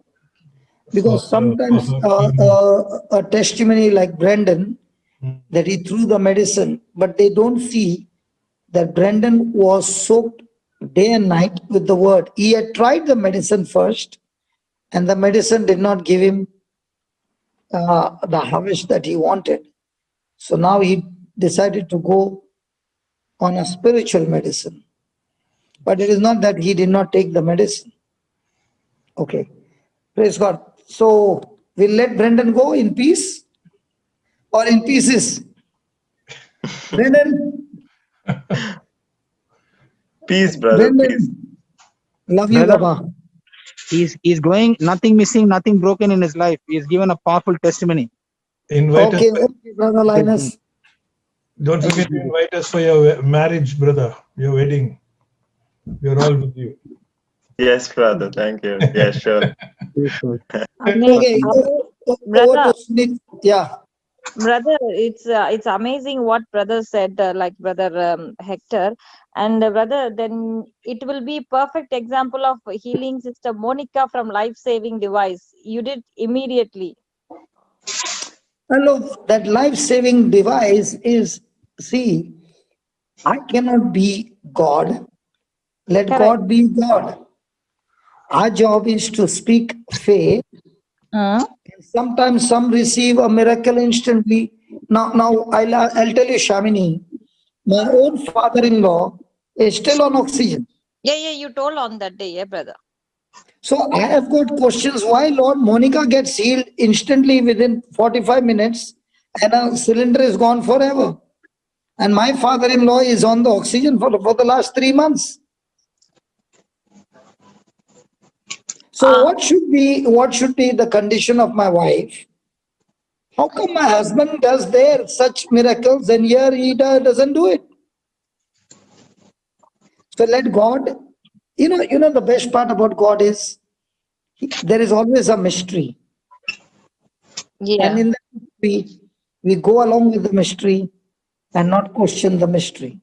Because For sometimes her a testimony like Brendon, that he threw the medicine, but they don't see that Brendon was soaked day and night with the word. He had tried the medicine first, and the medicine did not give him the harvest that he wanted. So now he decided to go on a spiritual medicine. But it is not that he did not take the medicine. Okay, praise God. So we'll let Brendon go in peace or in pieces. Brendon. Peace, brother. Peace. Brendon, love you, Brother, Baba. He's going, nothing missing, nothing broken in his life. He's given a powerful testimony. invite Okay, us. okay, Brother Linus. Don't forget to invite us for your marriage, brother. Your wedding. We're all with you. Yes, brother. Thank you. Yeah, sure. Okay, over Brother, to Smith. Yeah. brother, it's amazing what brother said, like brother Hector, and brother, then it will be perfect example of healing sister Monica from life saving device. You did immediately. Hello, that life-saving device is, see, I cannot be God. Let Correct. God be God. Our job is to speak faith. Sometimes some receive a miracle instantly. Now I'll tell you, Shamini, my own father-in-law is still on oxygen. Yeah, you told on that day, yeah, brother. So I have got questions. Why, Lord, Monica gets healed instantly within 45 minutes and a cylinder is gone forever. And my father-in-law is on the oxygen for the last 3 months. So what should be the condition of my wife? How come my husband does there such miracles and here he doesn't do it? So let God, you know the best part about God is there is always a mystery. Yeah. And in that we go along with the mystery and not question the mystery.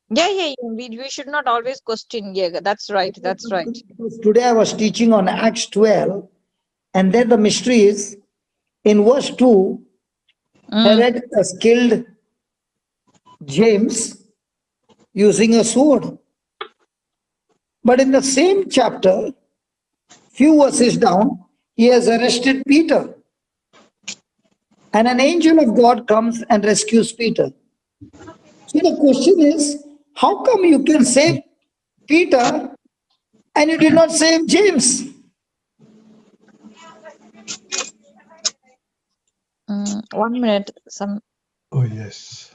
We should not always question. Yeah, that's right. That's right. Because today I was teaching on Acts 12, and then the mystery is in verse 2, Herod has killed James using a sword. But in the same chapter, few verses down, he has arrested Peter. And an angel of God comes and rescues Peter. So the question is, how come you can save Peter and you did not save James? One minute. Some Oh, yes.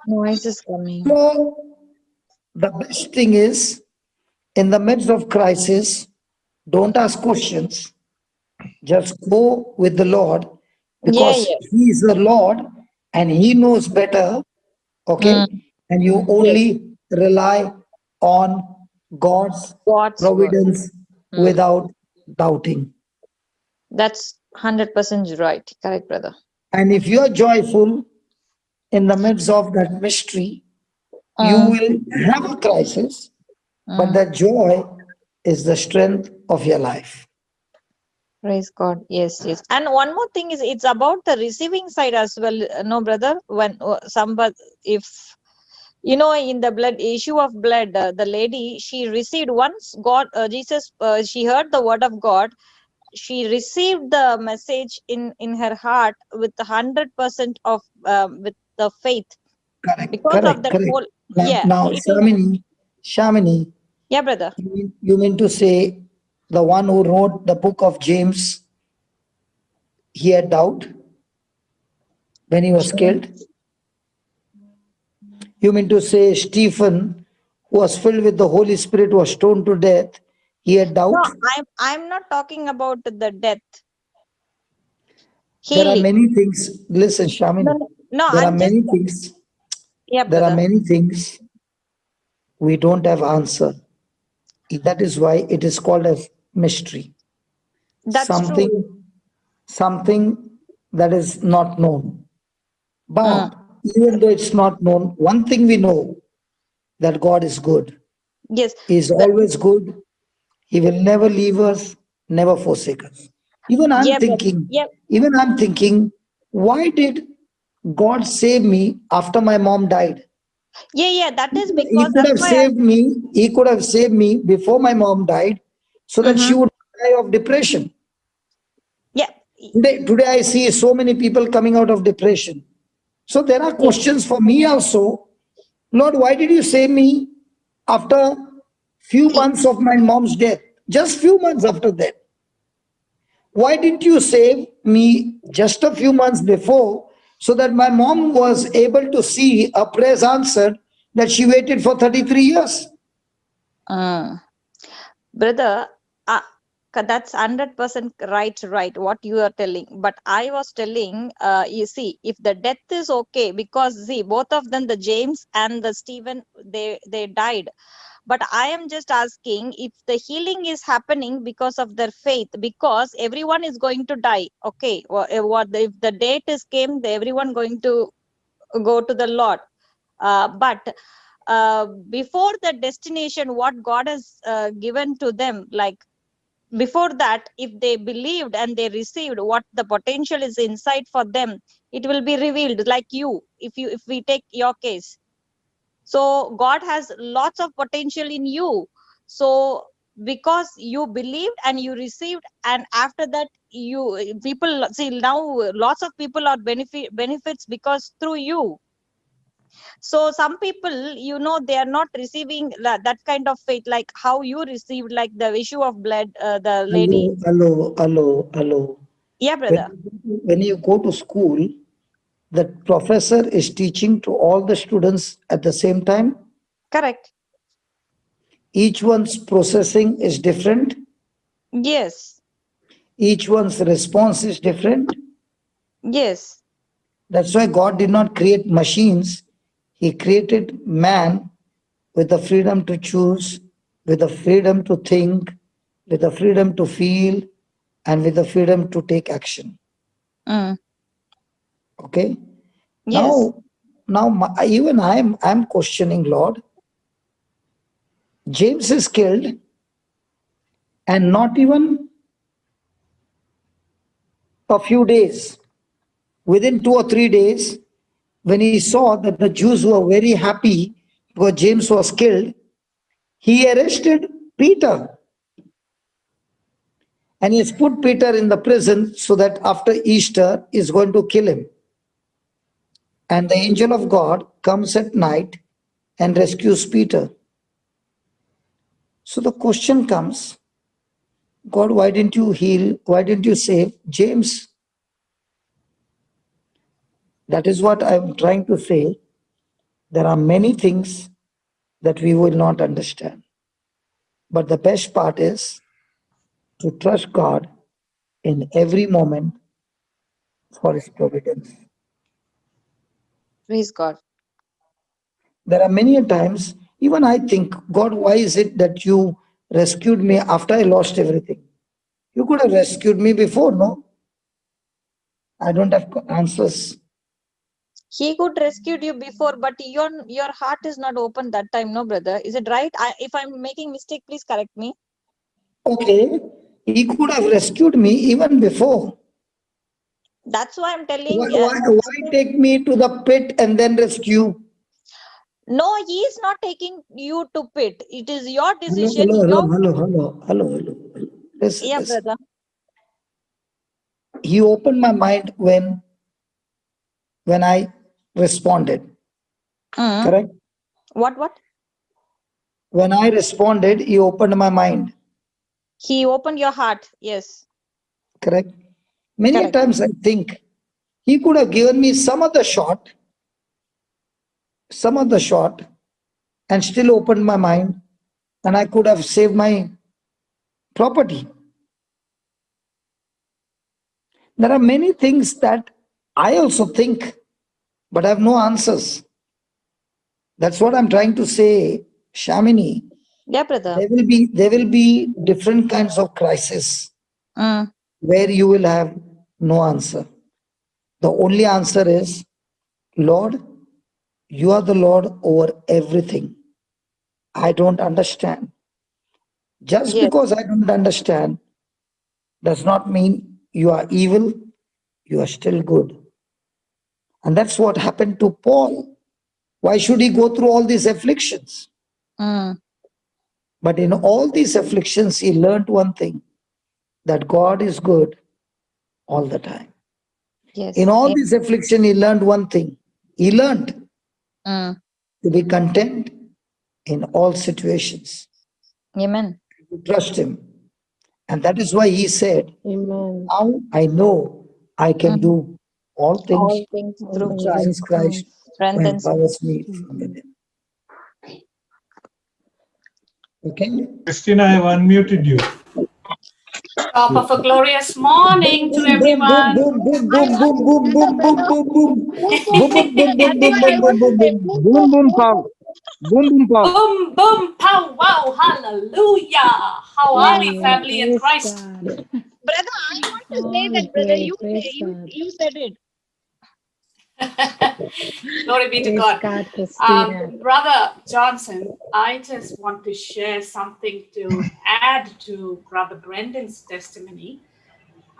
noise is coming. So the best thing is, in the midst of crisis, don't ask questions. Just go with the Lord, because He is the Lord and He knows better. Okay? And you only rely on God's God's word. providence without doubting. That's 100% right. Correct, brother. And if you are joyful in the midst of that mystery, you will have a crisis, but that joy is the strength of your life. Praise God. Yes, yes. And one more thing is, it's about the receiving side as well. No, brother. When somebody, if in the blood issue of blood, the lady, she received once God, Jesus, she heard the word of God. She received the message in her heart with 100% of with the faith. Correct. Because correct, of that correct. whole. Now, Shamini, Yeah, brother. you mean to say the one who wrote the book of James, he had doubt when he was killed? You mean to say Stephen, who was filled with the Holy Spirit, was stoned to death, he had doubt? No, I'm not talking about the death. There are Healing. many things. Listen, Shamini. No, there I'm are just. many things. Yeah, There are brother. many things we don't have answer. That is why it is called as mystery. That's true. Something that is not known. But even though it's not known, one thing we know, that God is good. Yes. He is always good. He will never leave us, never forsake us. Even I'm thinking, why did God save me after my mom died? Yeah, that is He because could have saved me. He could have saved me before my mom died, so that she would die of depression. Yeah. Today I see so many people coming out of depression. So there are questions for me also. Lord, why did you save me after few months of my mom's death? Just few months after that. Why didn't you save me just a few months before, so that my mom was able to see a prayers answered that she waited for 33 years? Brother, that's 100% right what you are telling. But I was telling, you see, if the death is okay, because see, both of them, the James and the Stephen, they died. But I am just asking if the healing is happening because of their faith, because everyone is going to die. Okay, if the date is came, everyone going to go to the Lord. But before the destination, what God has given to them, like before that, if they believed and they received what the potential is inside for them, it will be revealed. Like if we take your case, so God has lots of potential in you. So because you believed and you received, and after that, people see now lots of people are benefits because through you. So some people, they are not receiving that kind of faith, like how you received, like the issue of blood, the lady. Hello. Yeah, brother. When you go to school, the professor is teaching to all the students at the same time. Correct. Each one's processing is different. Yes. Each one's response is different. Yes. That's why God did not create machines. He created man with the freedom to choose, with the freedom to think, with the freedom to feel, and with the freedom to take action. Okay. Yes. Now, even I'm questioning, Lord, James is killed, and not even a few days, within 2 or 3 days, when he saw that the Jews were very happy because James was killed, he arrested Peter. And he has put Peter in the prison so that after Easter is going to kill him. And the angel of God comes at night and rescues Peter. So the question comes, God, why didn't you heal? Why didn't you save James? That is what I'm trying to say. There are many things that we will not understand. But the best part is to trust God in every moment for his providence. Praise God. There are many times, even I think, God, why is it that you rescued me after I lost everything? You could have rescued me before, no? I don't have answers. He could rescued you before, but your heart is not open that time, no, brother. Is it right? If I'm making mistake, please correct me. Okay, he could have rescued me even before. That's why I'm telling. Why take me to the pit and then rescue? No, he is not taking you to pit. It is your Hello, decision. hello. Listen, Yeah, listen. brother. He opened my mind when I responded. Correct? What? When I responded, he opened my mind. He opened your heart. Yes. Correct? Many Correct. times I think he could have given me some other shot, and still opened my mind, and I could have saved my property. There are many things that I also think, but I have no answers. That's what I'm trying to say, Shamini. Yeah, brother. There will be different kinds of crisis where you will have no answer. The only answer is, Lord, you are the Lord over everything. I don't understand. Just Yes. because I don't understand does not mean you are evil, you are still good. And that's what happened to Paul. Why should he go through all these afflictions? But in all these afflictions, he learned one thing, that God is good all the time. Yes. In all these affliction, he learned one thing. He learned to be content in all situations. Amen. To trust him. And that is why he said, Amen. now I know I can do all things All things through through Christ. Jesus Christ who Strengthens me. empowers me from within. Okay? Christina, I have unmuted you. Top of a glorious morning to everyone. Boom, boom, boom, boom, boom, boom, boom, boom, boom. Boom, boom, boom, boom, boom, boom, boom, boom, boom. Boom boom pow. Boom boom pow. Boom, boom, pow, wow, hallelujah. How are we, Amen. family in Praise Christ? God. Brother, I want to say All that, brother. great. Praise God. You said it. Glory be to Praise God. God, Christina. Brother Johnson, I just want to share something to add to Brother Brendon's testimony.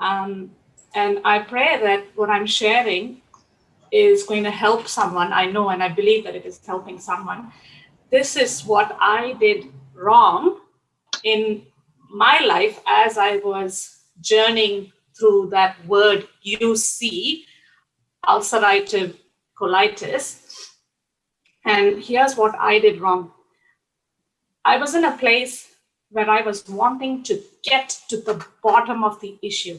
And I pray that what I'm sharing is going to help someone. I know and I believe that it is helping someone. This is what I did wrong in my life as I was journeying through that word UC, ulcerative colitis. And here's what I did wrong. I was in a place where I was wanting to get to the bottom of the issue.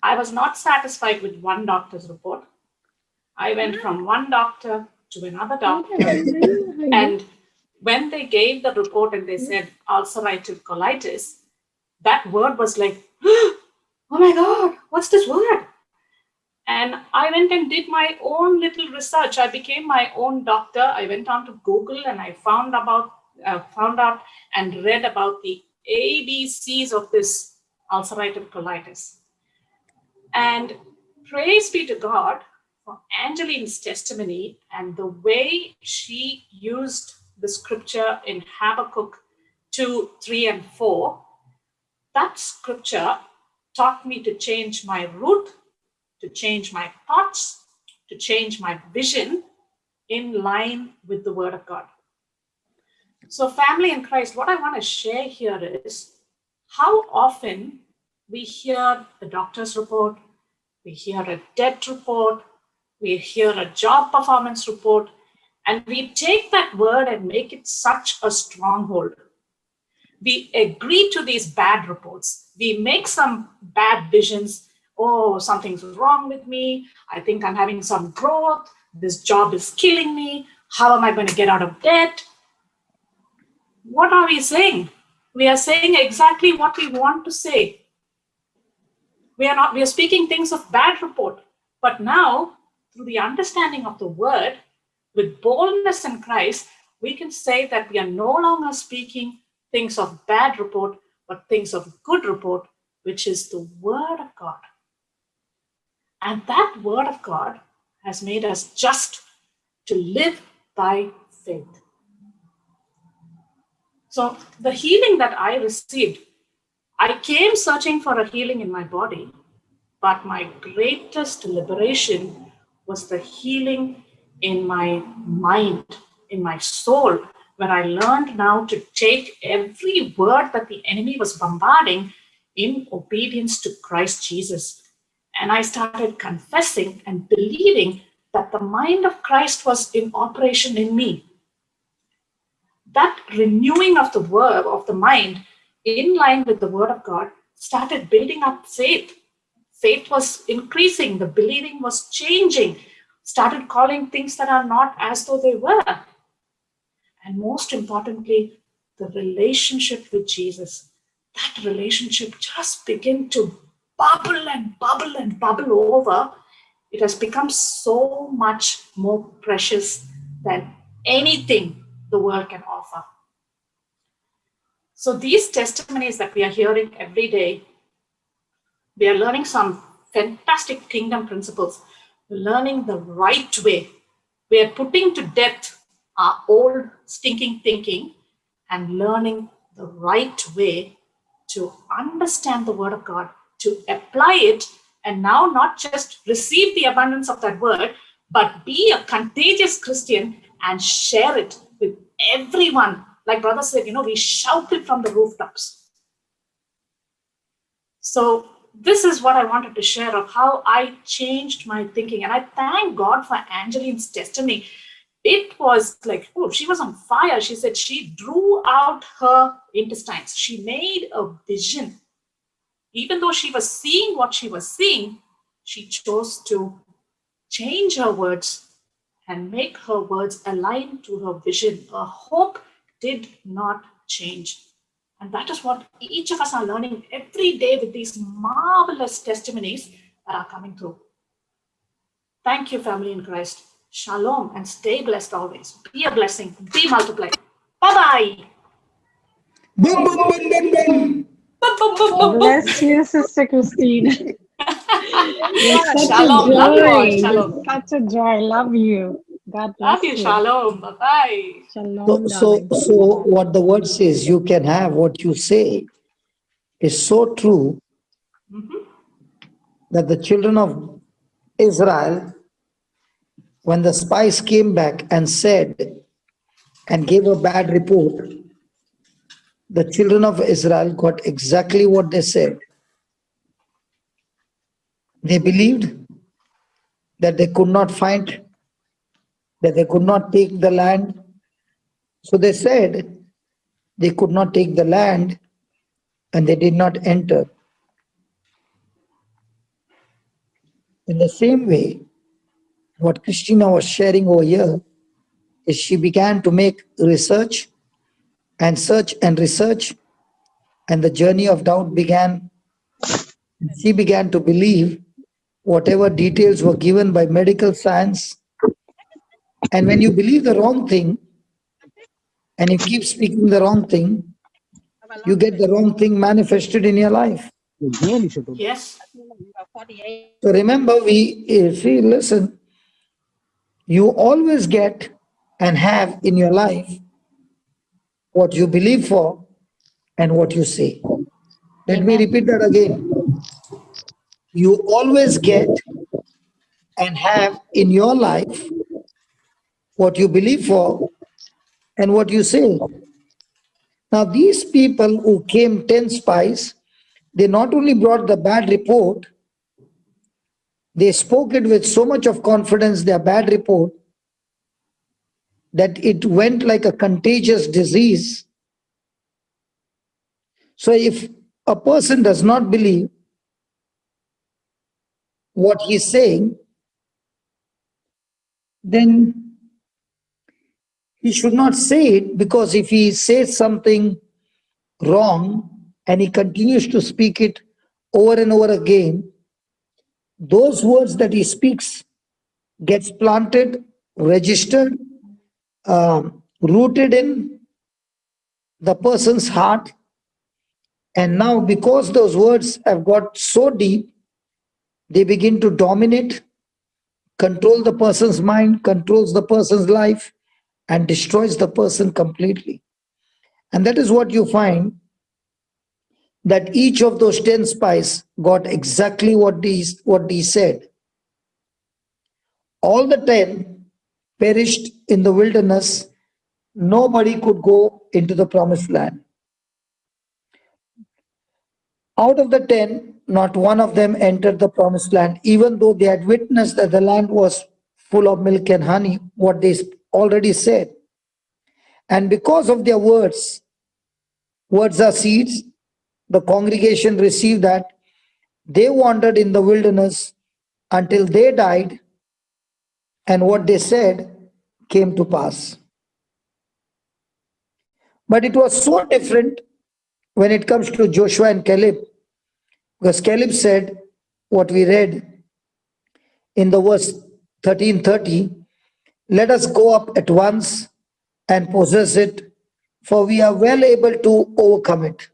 I was not satisfied with one doctor's report. I went from one doctor to another doctor. And when they gave the report and they said ulcerative colitis, that word was like, oh my God, what's this word? And I went and did my own little research. I became my own doctor. I went on to Google and I found out and read about the ABCs of this ulcerative colitis. And praise be to God for Angeline's testimony and the way she used the scripture in Habakkuk 2, 3, and 4, that scripture taught me to change my route, to change my thoughts, to change my vision in line with the word of God. So family in Christ, what I want to share here is how often we hear the doctor's report, we hear a debt report, we hear a job performance report, and we take that word and make it such a stronghold. We agree to these bad reports. We make some bad visions. Oh, something's wrong with me. I think I'm having some growth. This job is killing me. How am I going to get out of debt? What are we saying? We are saying exactly what we want to say. We are speaking things of bad report. But now, through the understanding of the word, with boldness in Christ, we can say that we are no longer speaking things of bad report, but things of good report, which is the word of God. And that word of God has made us just to live by faith. So the healing that I received, I came searching for a healing in my body, but my greatest liberation was the healing in my mind, in my soul, where I learned now to take every word that the enemy was bombarding in obedience to Christ Jesus. And I started confessing and believing that the mind of Christ was in operation in me. That renewing of the word, of the mind, in line with the word of God, started building up faith. Faith was increasing, the believing was changing, started calling things that are not as though they were. And most importantly, the relationship with Jesus. That relationship just began to bubble and bubble and bubble over. It has become so much more precious than anything the world can offer. So these testimonies that we are hearing every day, we are learning some fantastic kingdom principles. We're learning the right way. We are putting to death our old stinking thinking and learning the right way to understand the word of God, to apply it, and now not just receive the abundance of that word, but be a contagious Christian and share it with everyone. Like brother said, we shout it from the rooftops. So this is what I wanted to share of how I changed my thinking. And I thank God for Angeline's testimony. It was like, oh, she was on fire. She said she drew out her intestines. She made a vision. Even though she was seeing what she was seeing, she chose to change her words and make her words align to her vision. Her hope did not change. And that is what each of us are learning every day with these marvelous testimonies that are coming through. Thank you, family in Christ. Shalom, and stay blessed always. Be a blessing. Be multiplied. Bye-bye. Boom, boom, boom, boom, boom. Bless you, Sister Christine. It's such Shalom. a Love you all. joy. Shalom. It's such a joy. Love you. God bless Love you. Shalom. Bye-bye. Shalom, So darling. what the word says, you can have what you say, is so true that the children of Israel, when the spies came back and said and gave a bad report, the children of Israel got exactly what they said. They believed that they could not find, that they could not take the land. So they said they could not take the land and they did not enter. In the same way, what Christina was sharing over here is she began to make research and search and research, and the journey of doubt began. She began to believe whatever details were given by medical science. And when you believe the wrong thing and you keep speaking the wrong thing, you get the wrong thing manifested in your life. Yes. So remember, listen, you always get and have in your life what you believe for, and what you say. Let me Amen. repeat that again. You always get and have in your life what you believe for and what you say. Now, these people who came 10 spies, they not only brought the bad report, they spoke it with so much of confidence, their bad report, that it went like a contagious disease. So if a person does not believe what he's saying, then he should not say it, because if he says something wrong and he continues to speak it over and over again, those words that he speaks gets planted, registered, rooted in the person's heart. And now, because those words have got so deep, they begin to dominate, control the person's mind, controls the person's life, and destroys the person completely. And that is what you find, that each of those 10 spies got exactly what he said. All the 10 perished in the wilderness. Nobody could go into the promised land. Out of the 10, not one of them entered the promised land, even though they had witnessed that the land was full of milk and honey, what they already said. And because of their words are seeds, the congregation received that. They wandered in the wilderness until they died, and what they said came to pass. But it was so different when it comes to Joshua and Caleb, because Caleb said, what we read in the verse 13:30, let us go up at once and possess it, for we are well able to overcome it.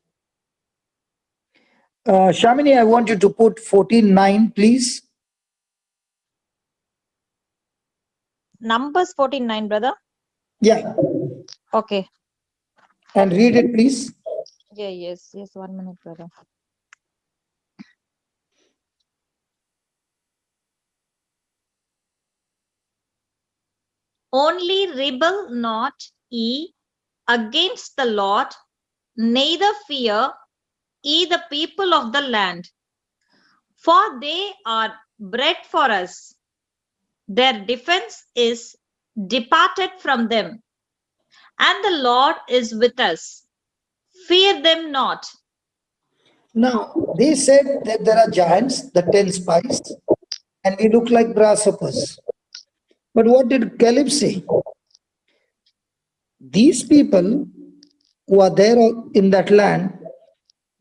Shamini, I want you to put 14:9, please. Numbers 14:9, brother. Yeah, Okay. and read it, please. Yeah, yes, 1 minute, brother. Only rebel not ye against the Lord, neither fear ye the people of the land, for they are bread for us. Their defense is departed from them, and the Lord is with us. Fear them not. Now, they said that there are giants, the 10 spies, and we look like grasshoppers. But what did Caleb say? These people who are there in that land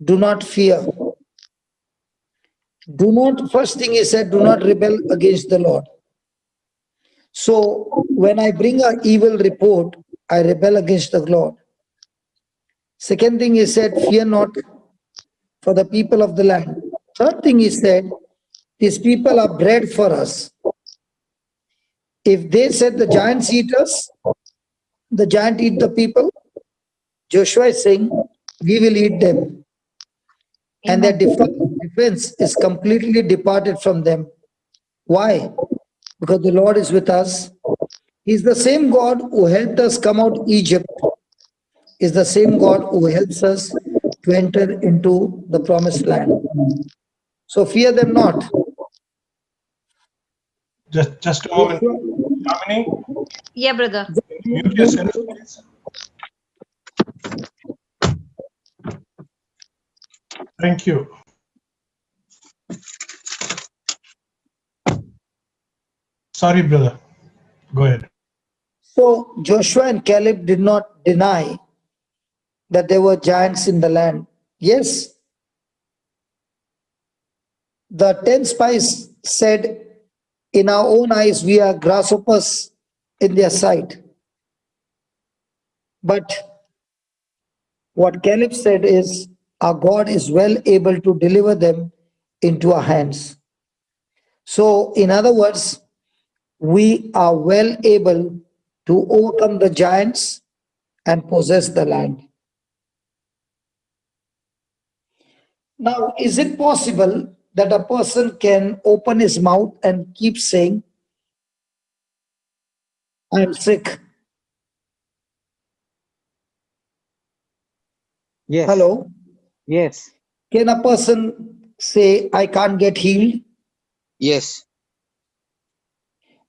do not fear. Do not, first thing he said, do not rebel against the Lord. So when I bring an evil report, I rebel against the Lord. Second thing he said, fear not for the people of the land. Third thing he said, these people are bread for us. If they said the giants eat us, the giant eat the people, Joshua is saying, we will eat them. And their defense is completely departed from them. Why? Because the Lord is with us. He's the same God who helped us come out of Egypt, is the same God who helps us to enter into the promised land. So fear them not. Just a moment. Shamini, Yeah, brother. mute yourself, please. Thank you. Sorry, brother. Go ahead. So Joshua and Caleb did not deny that there were giants in the land. Yes, the 10 spies said, in our own eyes, we are grasshoppers in their sight. But what Caleb said is, our God is well able to deliver them into our hands. So, in other words, we are well able to overcome the giants and possess the land. Now, is it possible that a person can open his mouth and keep saying, I'm sick? Yes. Hello? Yes. Can a person say, I can't get healed? Yes.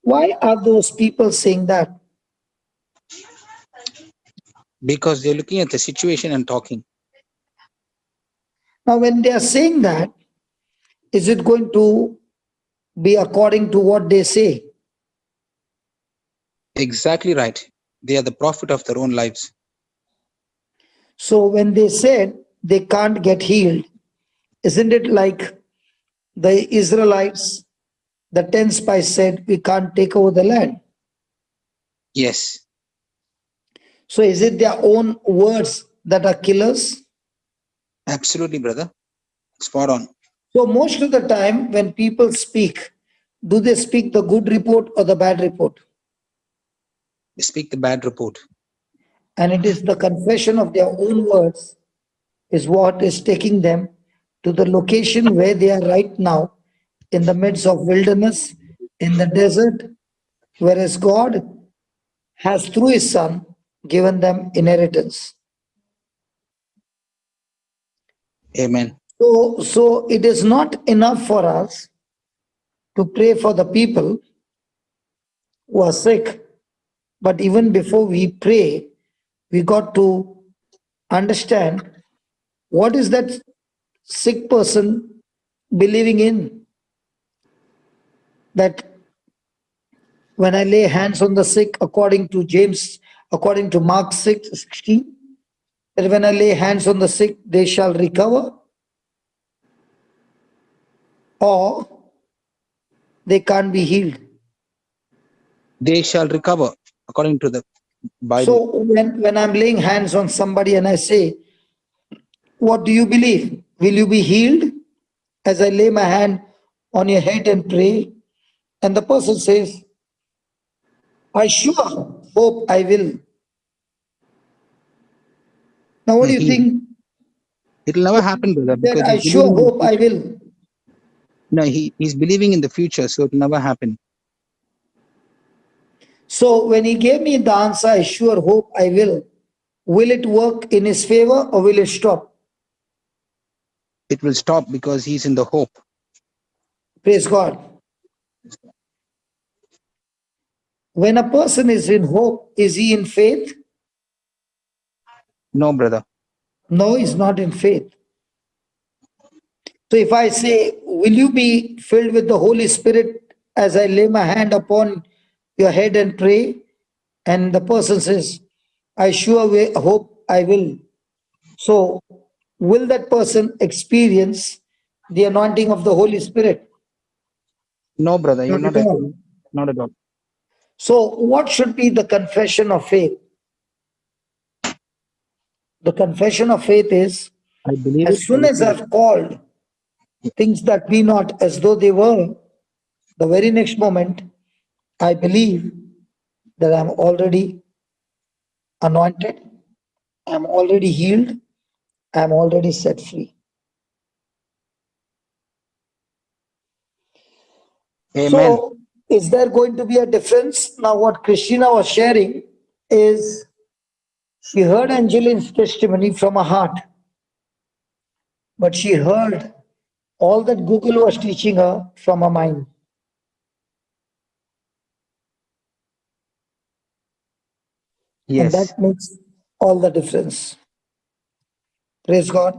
Why are those people saying that? Because they're looking at the situation and talking. Now, when they are saying that, is it going to be according to what they say? Exactly right. They are the prophet of their own lives. So when they said they can't get healed, isn't it like the Israelites, the 10 spies said, we can't take over the land? Yes. So is it their own words that are killers? Absolutely, brother. Spot on. So most of the time when people speak, do they speak the good report or the bad report? They speak the bad report. And it is the confession of their own words is what is taking them to the location where they are right now, in the midst of wilderness, in the desert, whereas God has through his son given them inheritance. Amen. So it is not enough for us to pray for the people who are sick, but even before we pray, we got to understand what is that sick person believing in. That when I lay hands on the sick, according to James, according to Mark 6:16, that when I lay hands on the sick, they shall recover, or they can't be healed. They shall recover, according to the Bible. So when I'm laying hands on somebody and I say, what do you believe? Will you be healed? As I lay my hand on your head and pray, and the person says, I sure hope I will. Now, what do you think? It'll never happen, brother, That because I he's sure believing in the hope I future. will. No, he's believing in the future, so it'll never happen. So when he gave me the answer, I sure hope I will it work in his favor or will it stop? It will stop because he's in the hope. Praise God. When a person is in hope, is he in faith? No, brother. No, he's not in faith. So if I say, will you be filled with the Holy Spirit as I lay my hand upon your head and pray? And the person says, I sure hope I will. So will that person experience the anointing of the Holy Spirit? No, brother, you'll Not not. at all. Not at all. So what should be the confession of faith? The confession of faith is, I believe it. as soon as I've called things that be not as though they were, the very next moment, I believe that I'm already anointed, I'm already healed, I'm already set free. Amen. So, is there going to be a difference? Now, what Christina was sharing is she heard Angeline's testimony from her heart, but she heard all that Google was teaching her from her mind. And Yes. that makes all the difference. Praise God.